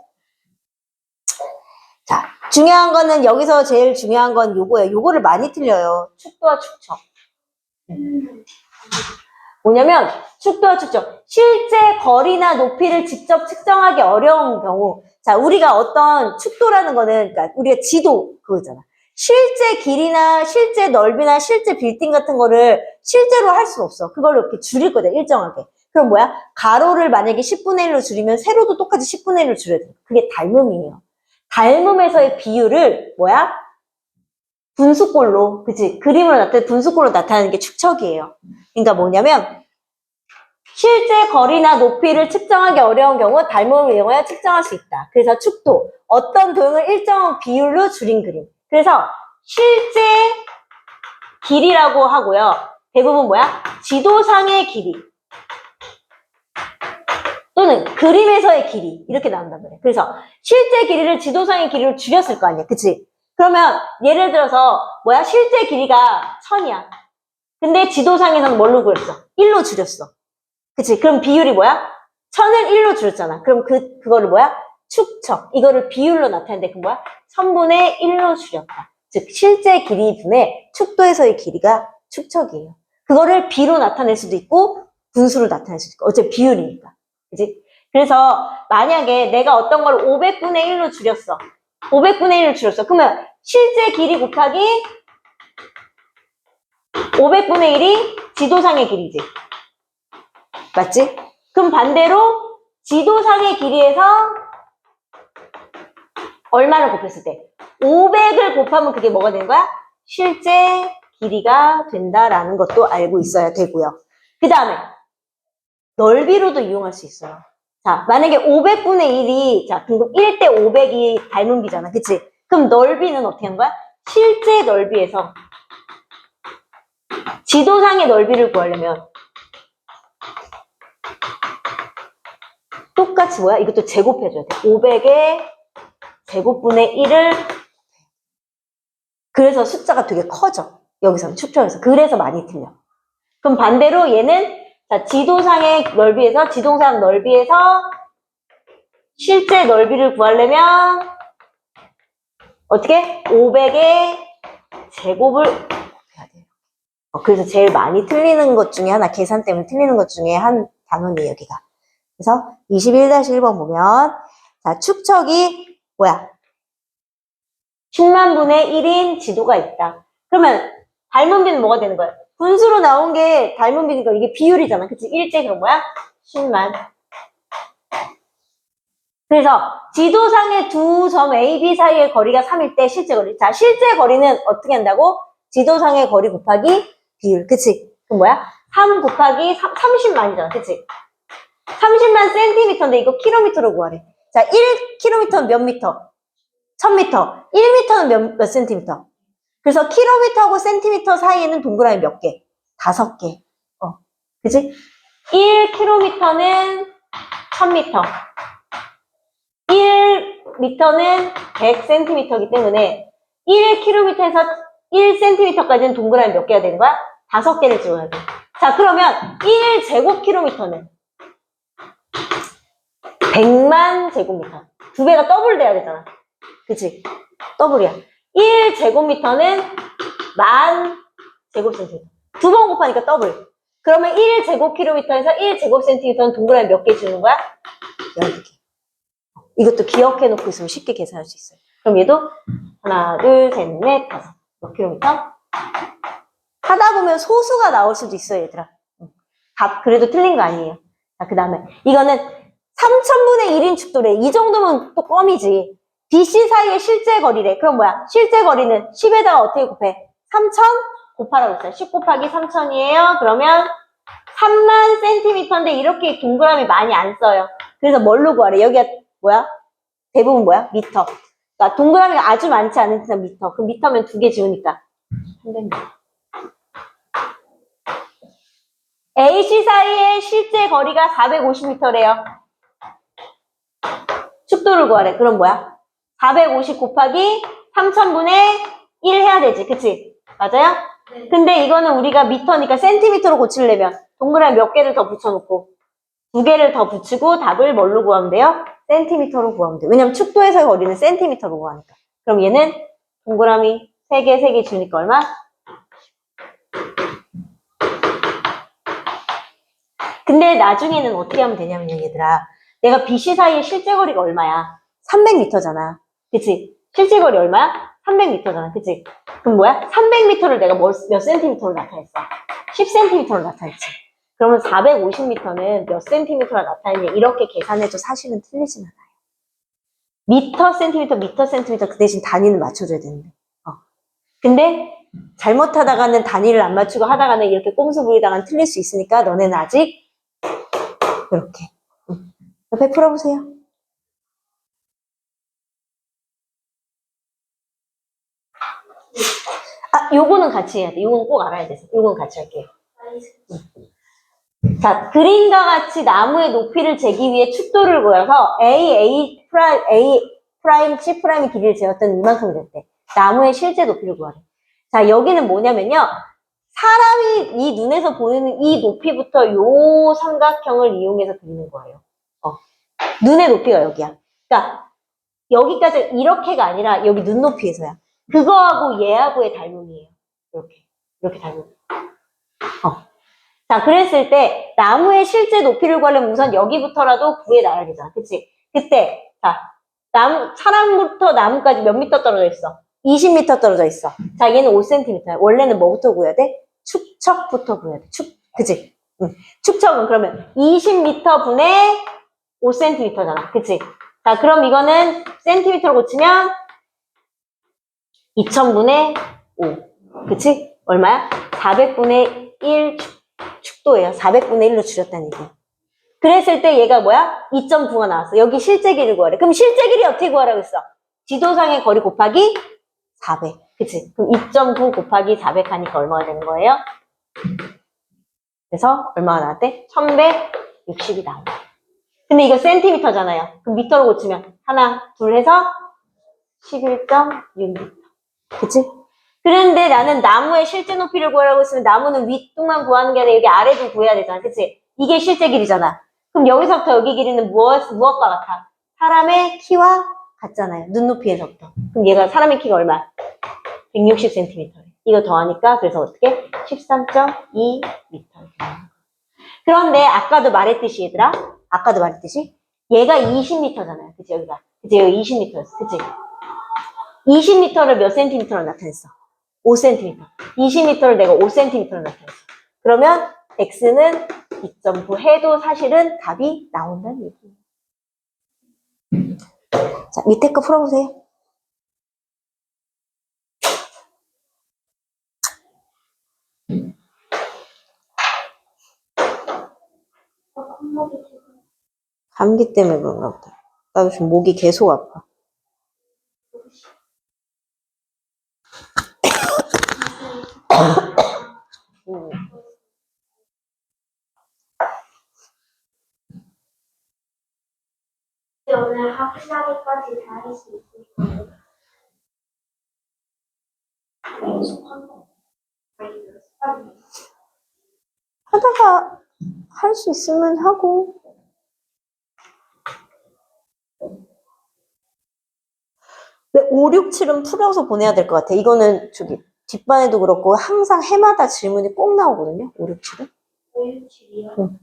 자, 중요한 거는 여기서 제일 중요한 건 요거예요. 요거를 많이 틀려요. 축도와 축척. 뭐냐면 축도와 축척. 실제 거리나 높이를 직접 측정하기 어려운 경우. 자, 우리가 어떤 축도라는 거는 그러니까 우리가 지도 그거잖아. 실제 길이나 실제 넓이나 실제 빌딩 같은 거를 실제로 할 수는 없어. 그걸로 이렇게 줄일 거다, 일정하게. 그럼 뭐야? 가로를 만약에 10분의 1로 줄이면 세로도 똑같이 10분의 1로 줄여야 돼. 그게 닮음이에요. 닮음에서의 비율을 뭐야? 분수꼴로, 그치? 그림으로 분수꼴로 나타내는 게 축척이에요. 그러니까 뭐냐면 실제 거리나 높이를 측정하기 어려운 경우 닮음을 이용하여 측정할 수 있다. 그래서 축도, 어떤 도형을 일정 비율로 줄인 그림. 그래서 실제 길이라고 하고요. 대부분 뭐야? 지도상의 길이 또는 그림에서의 길이 이렇게 나온단 말이에요. 그래서 실제 길이를 지도상의 길이로 줄였을 거 아니야. 그치? 그러면 예를 들어서 뭐야? 실제 길이가 1000이야. 근데 지도상에서는 뭘로 그렸어? 1로 줄였어. 그치? 그럼 비율이 뭐야? 1000을 1로 줄였잖아. 그럼 그거를 뭐야? 축척. 이거를 비율로 나타내는데 그 뭐야? 1000분의 1로 줄였다. 즉 실제 길이 분의 축도에서의 길이가 축척이에요. 그거를 비로 나타낼 수도 있고 분수로 나타낼 수도 있고 어차피 비율이니까. 그치? 그래서 만약에 내가 어떤 걸 500분의 1로 줄였어. 500분의 1로 줄였어. 그러면 실제 길이 곱하기 500분의 1이 지도상의 길이지. 맞지? 그럼 반대로 지도상의 길이에서 얼마를 곱했을 때? 500을 곱하면 그게 뭐가 되는 거야? 실제 길이가 된다라는 것도 알고 있어야 되고요. 그 다음에 넓이로도 이용할 수 있어요. 자, 만약에 500분의 1이 자, 그럼 1대 500이 닮은 비잖아. 그치? 그럼 넓이는 어떻게 하는 거야? 실제 넓이에서 지도상의 넓이를 구하려면 똑같이 뭐야? 이것도 제곱해줘야 돼. 500의 제곱분의 1을 그래서 숫자가 되게 커져. 여기서는 축척에서. 그래서 많이 틀려. 그럼 반대로 얘는 자, 지도상의 넓이에서 실제 넓이를 구하려면 어떻게? 500의 제곱을 해야 돼요. 그래서 제일 많이 틀리는 것 중에 하나, 계산 때문에 틀리는 것 중에 한 단원이에요, 여기가. 그래서 21-1번 보면, 자, 축척이 뭐야? 10만 분의 1인 지도가 있다. 그러면 닮은 비는 뭐가 되는 거야? 분수로 나온 게 닮은 비니까 이게 비율이잖아. 그치? 1제 그럼 뭐야? 10만. 그래서 지도상의 두 점 A, B 사이의 거리가 3일 때 실제 거리. 자, 실제 거리는 어떻게 한다고? 지도상의 거리 곱하기 비율. 그치? 그럼 뭐야? 3 곱하기 30만이잖아. 그치? 30만 센티미터인데 이거 킬로미터로 구하래. 자, 1킬로미터는 몇 미터? 1000미터. 1미터는 몇 센티미터? 그래서 킬로미터하고 센티미터 사이에는 동그라미 몇 개? 5개. 그치? 1킬로미터는 1000미터. 1미터는 100cm이기 때문에 1km에서 1cm까지는 동그라미 몇 개가 되는 거야? 5개를 지워야 돼. 자, 그러면 1제곱킬로미터는 100만 제곱미터. 2배가 더블 돼야 되잖아. 그치? 더블이야. 1제곱미터는 10,000 제곱센티미터. 2번 곱하니까 더블. 그러면 1제곱킬로미터에서 1제곱센티미터는 동그라미 몇 개 지우는 거야? 12개. 이것도 기억해놓고 있으면 쉽게 계산할 수 있어요. 그럼 얘도 하나, 둘, 셋, 넷, 다섯. 몇 킬로미터? 하다 보면 소수가 나올 수도 있어요, 얘들아. 답 그래도 틀린 거 아니에요. 자, 그 다음에 이거는 3000분의 1인 축도래. 이 정도면 또 껌이지. BC 사이의 실제 거리래. 그럼 뭐야? 실제 거리는 10에다가 어떻게 곱해? 3000 곱하라고 했어요. 10 곱하기 3000이에요. 그러면 3만 센티미터인데 이렇게 동그라미 많이 안 써요. 그래서 뭘로 구하래? 여기가 뭐야? 대부분 뭐야? 미터. 그러니까 동그라미가 아주 많지 않은 데는 미터. 그럼 미터면 2개 지우니까 300m. AC 사이의 실제 거리가 450m래요. 축도를 구하래. 그럼 뭐야? 450 곱하기 3000분의 1 해야 되지. 그치? 맞아요? 네. 근데 이거는 우리가 미터니까 센티미터로 고치려면 동그라미 몇 개를 더 붙여놓고 2개를 더 붙이고 답을 뭘로 구하면 돼요? 센티미터로 구하면 돼요. 왜냐면 축도에서의 거리는 센티미터로 구하니까. 그럼 얘는 동그라미 3개, 3개 주니까 얼마? 근데 나중에는 어떻게 하면 되냐면요, 얘들아. 내가 BC 사이의 실제 거리가 얼마야? 300m잖아. 그치? 실제 거리 얼마야? 300m잖아. 그치? 그럼 뭐야? 300m를 내가 몇 센티미터로 나타냈어? 10cm로 나타냈지. 그러면 450m는 몇 센티미터로 나타내냐? 이렇게 계산해도 사실은 틀리진 않아요. 미터, 센티미터, 그 대신 단위는 맞춰줘야 되는데. 근데 잘못하다가는 단위를 안 맞추고 하다가는 이렇게 꼼수 부리다가는 틀릴 수 있으니까 너네는 아직 이렇게. 옆에 풀어보세요. 아, 요거는 같이 해야 돼. 요거는 꼭 알아야 돼. 요거는 같이 할게요. 자, 그림과 같이 나무의 높이를 재기 위해 축도를 구해서 A 프라임, C 프라임의 길이를 재었더니 이만큼 됐대. 나무의 실제 높이를 구하래. 자, 여기는 뭐냐면요. 사람이 이 눈에서 보이는 이 높이부터 요 삼각형을 이용해서 그리는 거예요. 눈의 높이가 여기야. 그러니까 여기까지 이렇게가 아니라 여기 눈높이에서야. 그거하고 얘하고의 닮음이에요. 이렇게 닮음. 자, 그랬을 때 나무의 실제 높이를 구하려면 우선 여기부터라도 구해놔야 되잖아. 그치? 그때 자, 사람부터 나무까지 몇 미터 떨어져 있어? 20m 떨어져 있어. 자, 얘는 5cm야. 원래는 뭐부터 구해야 돼? 축척부터 구해야 돼. 그치? 축척은 그러면 20m 분의 5cm잖아. 그치? 자, 그럼 이거는 센티미터로 고치면 2000분의 5. 그치? 얼마야? 400분의 1 축도예요. 400분의 1로 줄였다는 얘기야. 그랬을 때 얘가 뭐야? 2.9가 나왔어. 여기 실제 길이를 구하래. 그럼 실제 길이 어떻게 구하라고 했어? 지도상의 거리 곱하기 400. 그치? 그럼 2.9 곱하기 400 하니까 얼마가 되는 거예요? 그래서 얼마가 나왔대? 1160이 나온 거야. 근데 이거 센티미터잖아요. 그럼 미터로 고치면 하나, 둘 해서 11.6m. 그치? 그런데 나는 나무의 실제 높이를 구하라고 했으면 나무는 윗둥만 구하는 게 아니라 여기 아래도 구해야 되잖아. 그치? 이게 실제 길이잖아. 그럼 여기서부터 여기 길이는 무엇과 같아? 사람의 키와 같잖아요. 눈높이에서부터. 그럼 얘가 사람의 키가 얼마? 160cm. 이거 더하니까 그래서 어떻게? 13.2m. 그런데 아까도 말했듯이 얘들아. 아까도 말했듯이 얘가 20m잖아요. 그치? 여기가. 그치? 여기 20m였어. 그치? 20m를 몇 cm로 나타냈어? 5cm. 20m를 내가 5cm로 나타냈어. 그러면 x는 2.9 해도 사실은 답이 나온다는 얘기예요. 자, 밑에 거 풀어보세요. 콧목이 지금 감기 때문에 그런가 보다. 나도 지금 목이 계속 아파. 오늘 학사기까지 다 할 수 있을 거예요. 연습한 거. 아니, 연습하는 거. 하다가 할 수 있으면 하고. 근데 5, 6, 7은 풀어서 보내야 될 것 같아. 이거는 저기 뒷반에도 그렇고 항상 해마다 질문이 꼭 나오거든요. 5, 6, 7은. 567이요? 응.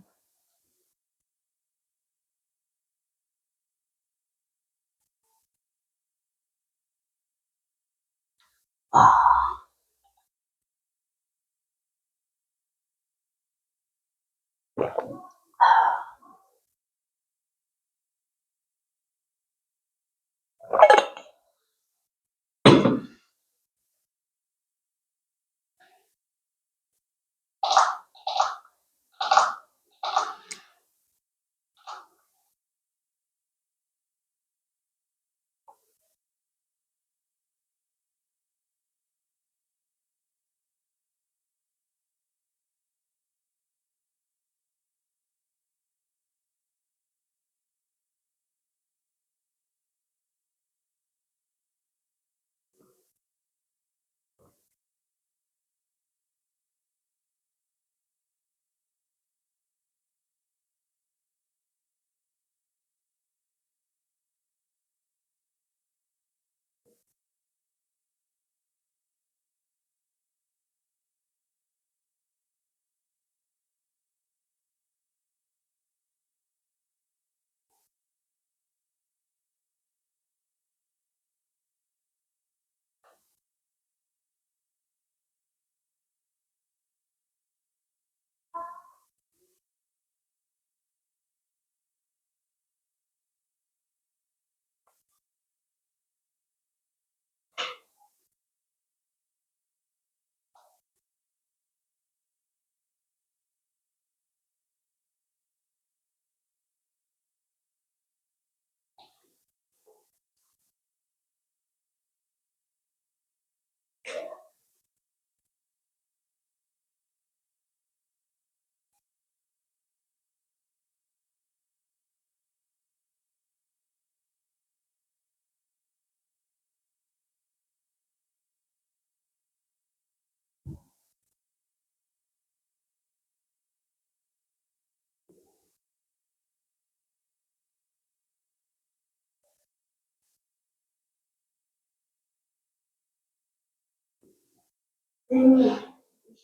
선생님,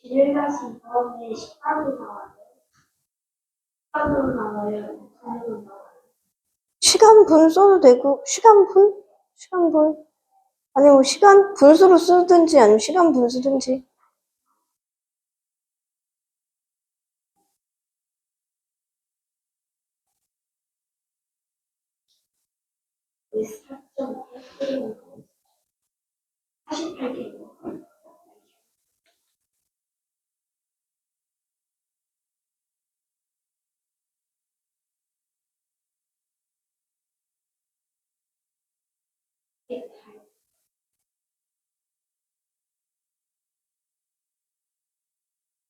21-2번에 시간이 나와요. 시간으로 나와요. 시간으로 나와요. 시간 분 써도 되고, 시간 분? 시간 분. 아니면 시간 분수로 쓰든지 아니면 시간 분 쓰든지. 왜 4.8kg? 48kg.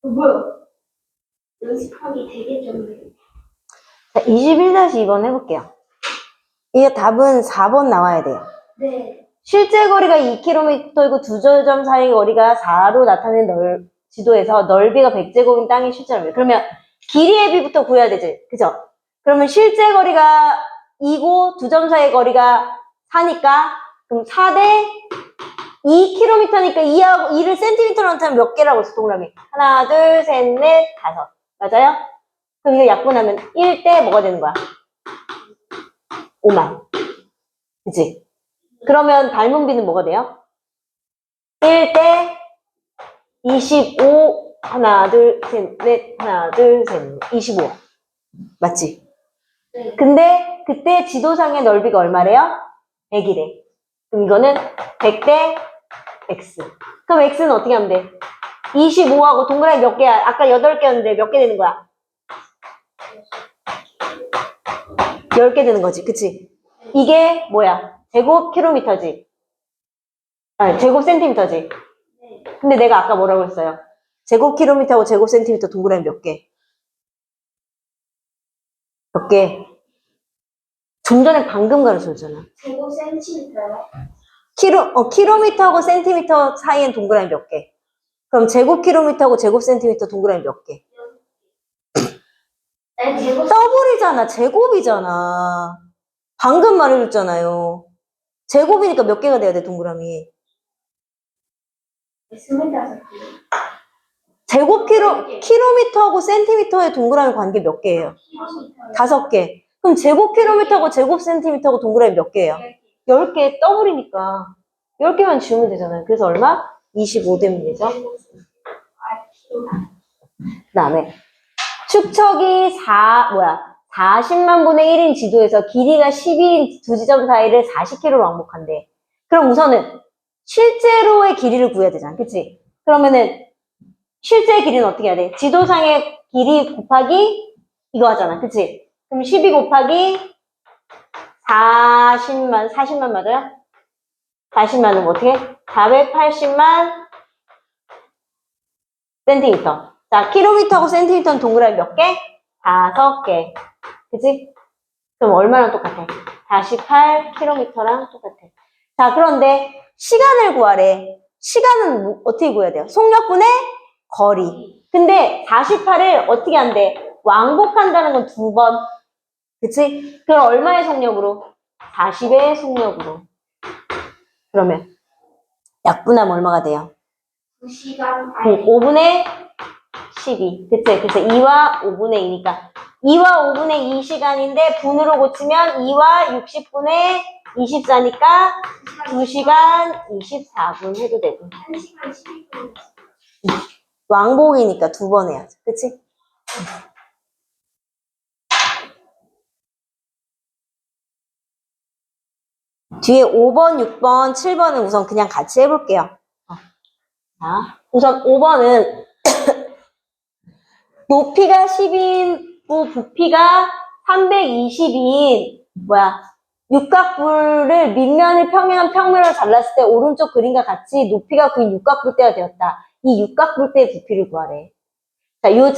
뭐야? 연습하기 되게 좀. 자, 21-2번 해볼게요. 이게 답은 4번 나와야 돼요. 네. 실제 거리가 2km이고 두 지점 사이 거리가 4로 나타낸 지도에서 넓이가 100제곱인 땅이 실제 넓이. 그러면 길이의 비부터 구해야 되지. 그죠? 그러면 실제 거리가 2고 두 점 사이 거리가 4니까 그럼 4대 2km니까 2를 센티미터로 나타내면 몇 개라고 했어, 동그라미? 하나, 둘, 셋, 넷, 다섯. 맞아요? 그럼 이거 약분하면 1대 뭐가 되는 거야? 5만. 그치? 그러면 닮은 비는 뭐가 돼요? 1대 25, 하나, 둘, 셋, 넷, 하나, 둘, 셋, 넷, 25. 맞지? 네. 근데 그때 지도상의 넓이가 얼마래요? 100이래. 그럼 이거는 100대 x. 그럼 x는 어떻게 하면 돼? 25하고 동그라미 몇 개야? 아까 8개였는데 몇 개 되는 거야? 10개 되는 거지. 그치? 이게 뭐야? 제곱 킬로미터지? 아니, 제곱 센티미터지? 네. 근데 내가 아까 뭐라고 했어요? 제곱 킬로미터하고 제곱 센티미터 동그라미 몇 개? 몇 개? 좀 전에 방금 가르쳐줬잖아. 제곱 센티미터요? 킬로미터하고 센티미터 사이엔 동그라미 몇 개? 그럼 제곱 킬로미터하고 제곱 센티미터 동그라미 몇 개? 네, 제곱 더블이잖아. 제곱이잖아. 방금 말해줬잖아요. 제곱이니까 몇 개가 돼야 돼, 동그라미. 25개. 제곱 킬로미터하고 센티미터의 동그라미 관계 몇 개예요? 킬로미터. 5개. 그럼 제곱 킬로미터하고 제곱 센티미터하고 동그라미 몇 개예요? 10개, 더블이니까. 10개만 지우면 되잖아요. 그래서 얼마? 25 되면 되죠. 그 다음에 축척이 40만 분의 1인 지도에서 길이가 12인 두 지점 사이를 40km로 왕복한대. 그럼 우선은 실제로의 길이를 구해야 되잖아. 그치? 그러면은 실제 길이는 어떻게 해야 돼? 지도상의 길이 곱하기 이거 하잖아. 그치? 그럼 12 곱하기 40만 맞아요? 40만은 어떻게? 480만 센티미터. 자, 킬로미터하고 센티미터는 동그라미 몇 개? 5개. 그치? 그럼 얼마랑 똑같아? 48km랑 똑같아. 자, 그런데 시간을 구하래. 시간은 어떻게 구해야 돼요? 속력분의 거리. 근데 48을 어떻게 한대? 왕복한다는 건 2번. 그치? 그럼 얼마의 속력으로? 40의 속력으로. 그러면 약분하면 얼마가 돼요? 2시간 5분의 12. 그치? 그래서 2와 5분의 2니까 2와 5분의 2시간인데 분으로 고치면 2와 60분의 24니까 2시간 24분 해도 되고 1시간 12분. 왕복이니까 2번 해야지. 그치? 뒤에 5번, 6번, 7번은 우선 그냥 같이 해볼게요. 자, 우선 5번은 높이가 10이고 부피가 320인 육각불을 밑면을 평행한 평면으로 잘랐을 때 오른쪽 그림과 같이 높이가 9인 육각불대가 되었다. 이 육각불대의 부피를 구하래. 자, 요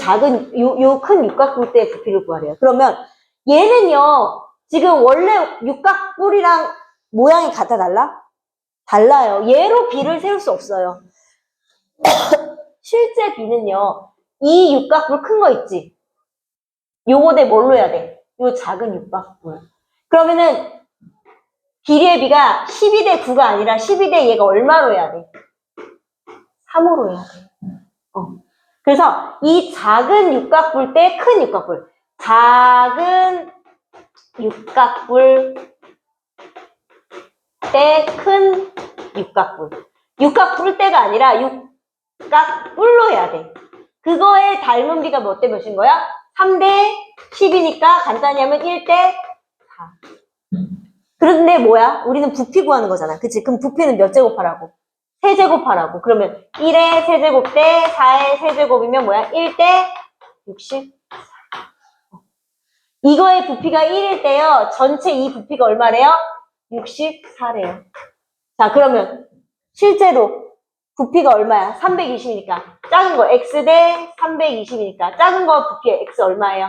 큰 육각불대의 부피를 구하래요. 그러면 얘는요, 지금 원래 육각불이랑 모양이 같아 달라요. 얘로 비를 세울 수 없어요. 실제 비는요, 이 육각불 큰 거 있지? 요거 대 뭘로 해야 돼? 요 작은 육각불. 그러면은 길이의 비가 12대 9가 아니라 12대 얘가 얼마로 해야 돼? 3으로 해야 돼. 그래서 이 작은 육각불 대 큰 육각불. 작은 육각불 대 큰 육각불. 육각불대가 아니라 육각불로 해야 돼. 그거의 닮은 비가 몇 대 몇인 거야? 3대 10이니까 간단히 하면 1대 4. 그런데 뭐야? 우리는 부피 구하는 거잖아. 그치? 그럼 부피는 몇 제곱하라고? 세제곱하라고. 그러면 1의 세제곱 대 4의 세제곱이면 뭐야? 1대 60. 이거의 부피가 1일 때요. 전체 이 부피가 얼마래요? 64래요. 자, 그러면 실제로 부피가 얼마야? 320이니까. 작은 거 x 대 320이니까. 작은 거 부피 x 얼마예요?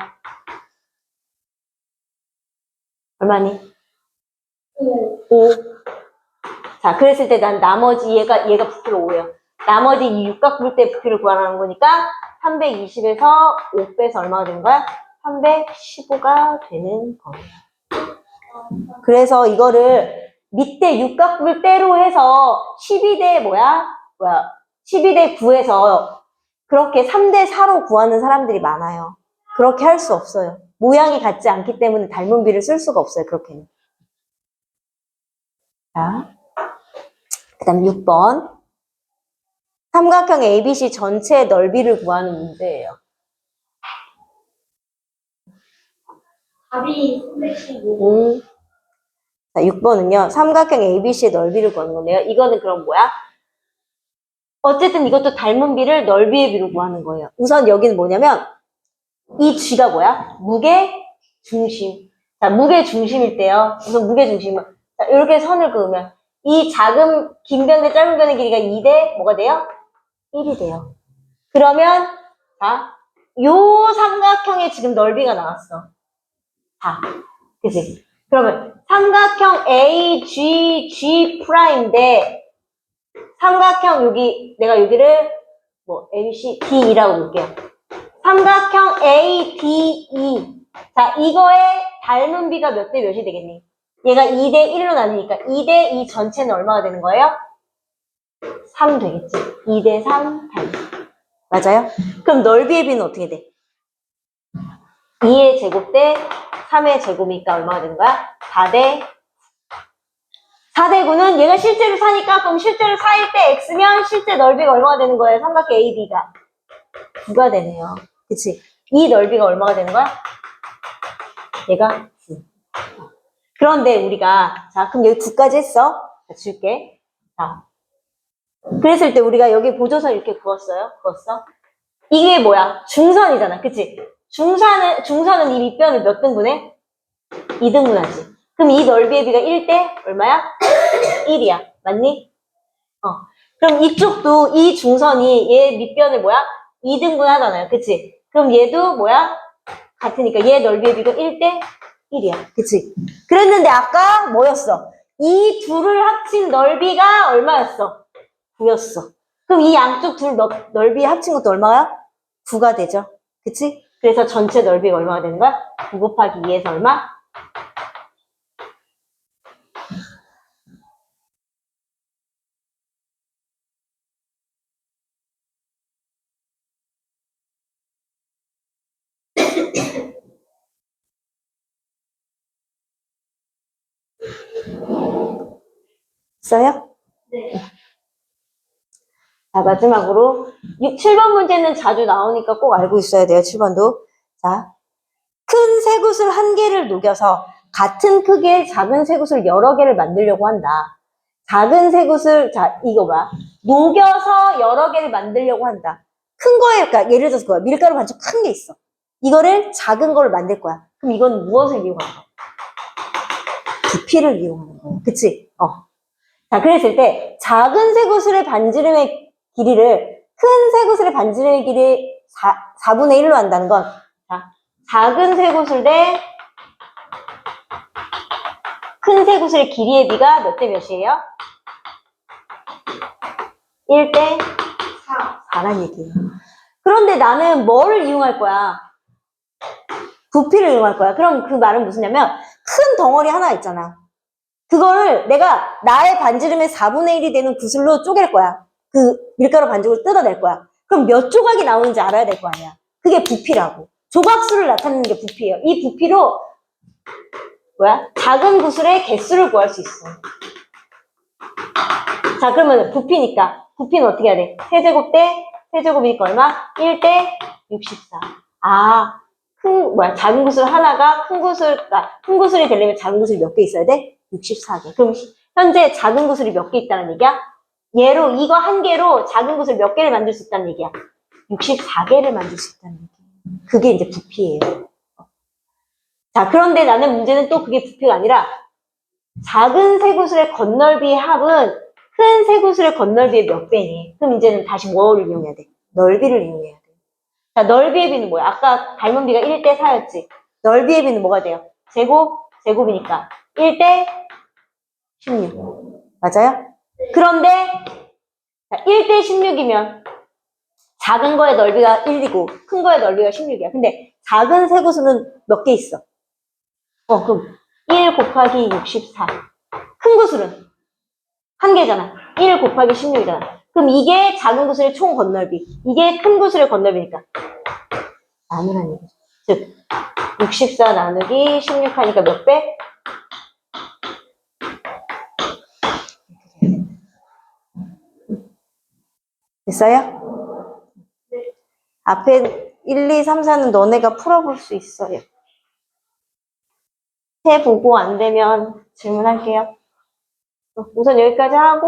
얼마니? 5. 자, 그랬을 때 난 나머지 얘가 부피가 5예요. 나머지 이 육각불대 부피를 구하라는 거니까 320에서 5 빼서 얼마가 되는 거야? 315가 되는 거예요. 그래서 이거를 밑에 육각불대로 해서 12대 12대 9에서 그렇게 3대 4로 구하는 사람들이 많아요. 그렇게 할 수 없어요. 모양이 같지 않기 때문에 닮은 비를 쓸 수가 없어요. 그렇게는. 자, 그 다음 6번. 삼각형 ABC 전체의 넓이를 구하는 문제예요. 답이 315. 자, 6번은요. 삼각형 ABC의 넓이를 구하는 건데요. 이거는 그럼 뭐야? 어쨌든 이것도 닮은 비를 넓이의 비로 구하는 거예요. 우선 여기는 뭐냐면 이 G가 뭐야? 무게 중심. 자, 무게 중심일 때요. 우선 무게 중심은 자, 이렇게 선을 그으면 이 작은 긴 변의 짧은 변의 길이가 2대 뭐가 돼요? 1이 돼요. 그러면 자, 요 삼각형의 지금 넓이가 나왔어. 자, 그치? 그러면 삼각형 AGG'인데 삼각형 여기 내가 여기를 뭐 MC D라고 볼게요. 삼각형 ADE. 자, 이거의 닮은 비가 몇 대 몇이 되겠니? 얘가 2대 1로 나누니까 2대 2 전체는 얼마가 되는 거예요? 3 되겠지. 2대 3 닮은. 맞아요? 그럼 넓이의 비는 어떻게 돼? 2의 제곱 대 3의 제곱이니까 얼마가 되는 거야? 4대 4대 9는 얘가 실제로 4니까 그럼 실제로 4일 때 x면 실제 넓이가 얼마가 되는 거예요? 삼각형 AB가 9가 되네요. 그치? 이 넓이가 얼마가 되는 거야? 얘가 9. 그런데 우리가 자 그럼 여기 9까지 했어. 자, 줄게. 자 그랬을 때 우리가 여기 보조선 이렇게 그었어요. 그었어? 이게 뭐야? 중선이잖아. 그치? 중선은 이 밑변을 몇 등분해? 2등분하지. 그럼 이 넓이의 비가 1대 얼마야? 1이야. 맞니? 그럼 이쪽도 이 중선이 얘 밑변을 뭐야? 2등분 하잖아요. 그치? 그럼 얘도 뭐야? 같으니까 얘 넓이의 비가 1대 1이야. 그치? 그랬는데 아까 뭐였어? 이 둘을 합친 넓이가 얼마였어? 9였어. 그럼 이 양쪽 둘 넓이 합친 것도 얼마야? 9가 되죠. 그치? 그래서 전체 넓이가 얼마가 되는 거야? 9 곱하기 2에서 얼마? 있어요? 네. 자, 마지막으로 7번 문제는 자주 나오니까 꼭 알고 있어야 돼요. 7번도. 자, 큰 쇠굿을 한 개를 녹여서 같은 크기의 작은 쇠굿을 여러 개를 만들려고 한다. 작은 쇠굿을 자 이거 봐. 녹여서 여러 개를 만들려고 한다. 큰 거에 그러니까 예를 들어서 그거야. 밀가루 반죽 큰 게 있어. 이거를 작은 거를 만들 거야. 그럼 이건 무엇을 이용하는 거야? 부피를 이용하는 거야. 그치? 자, 그랬을 때 작은 쇠구슬의 반지름의 길이를 큰 쇠구슬의 반지름의 길이 4분의 1로 한다는 건 자, 작은 쇠구슬 대 큰 쇠구슬의 길이의 비가 몇 대 몇이에요? 1대 4란 얘기예요. 그런데 나는 뭐를 이용할 거야? 부피를 이용할 거야. 그럼 그 말은 무슨냐면 큰 덩어리 하나 있잖아. 그거를 내가 나의 반지름의 4분의 1이 되는 구슬로 쪼갤 거야. 그 밀가루 반죽을 뜯어낼 거야. 그럼 몇 조각이 나오는지 알아야 될 거 아니야. 그게 부피라고. 조각수를 나타내는 게 부피예요. 이 부피로 작은 구슬의 개수를 구할 수 있어. 자, 그러면 부피니까 부피는 어떻게 해야 돼? 세제곱 대 세제곱이니까 얼마? 1대 64. 아, 작은 구슬 하나가 큰 구슬이 되려면 작은 구슬이 몇 개 있어야 돼? 64개. 그럼 현재 작은 구슬이 몇 개 있다는 얘기야? 얘로 이거 한 개로 작은 구슬 몇 개를 만들 수 있다는 얘기야? 64개를 만들 수 있다는 얘기야. 그게 이제 부피예요. 자, 그런데 나는 문제는 또 그게 부피가 아니라 작은 쇠구슬의 건널비의 합은 큰 쇠구슬의 건널비의 몇 배니? 그럼 이제는 다시 뭐를 이용해야 돼? 넓이를 이용해야 돼. 자, 넓이의 비는 뭐야? 아까 닮은 비가 1대 4였지. 넓이의 비는 뭐가 돼요? 제곱이니까 1대 16. 맞아요? 그런데 1대 16이면 작은 거의 넓이가 1이고 큰 거의 넓이가 16이야. 근데 작은 세구수는 몇 개 있어? 그럼 1 곱하기 64. 큰 구슬은 한 개잖아. 1 곱하기 16이잖아. 그럼 이게 작은 구슬의 총 건넓이. 이게 큰 구슬의 건넓이니까 나누라는 얘기죠. 즉 64 나누기 16 하니까 몇 배? 됐어요? 앞에 1, 2, 3, 4는 너네가 풀어볼 수 있어요. 해보고 안 되면 질문할게요. 우선 여기까지 하고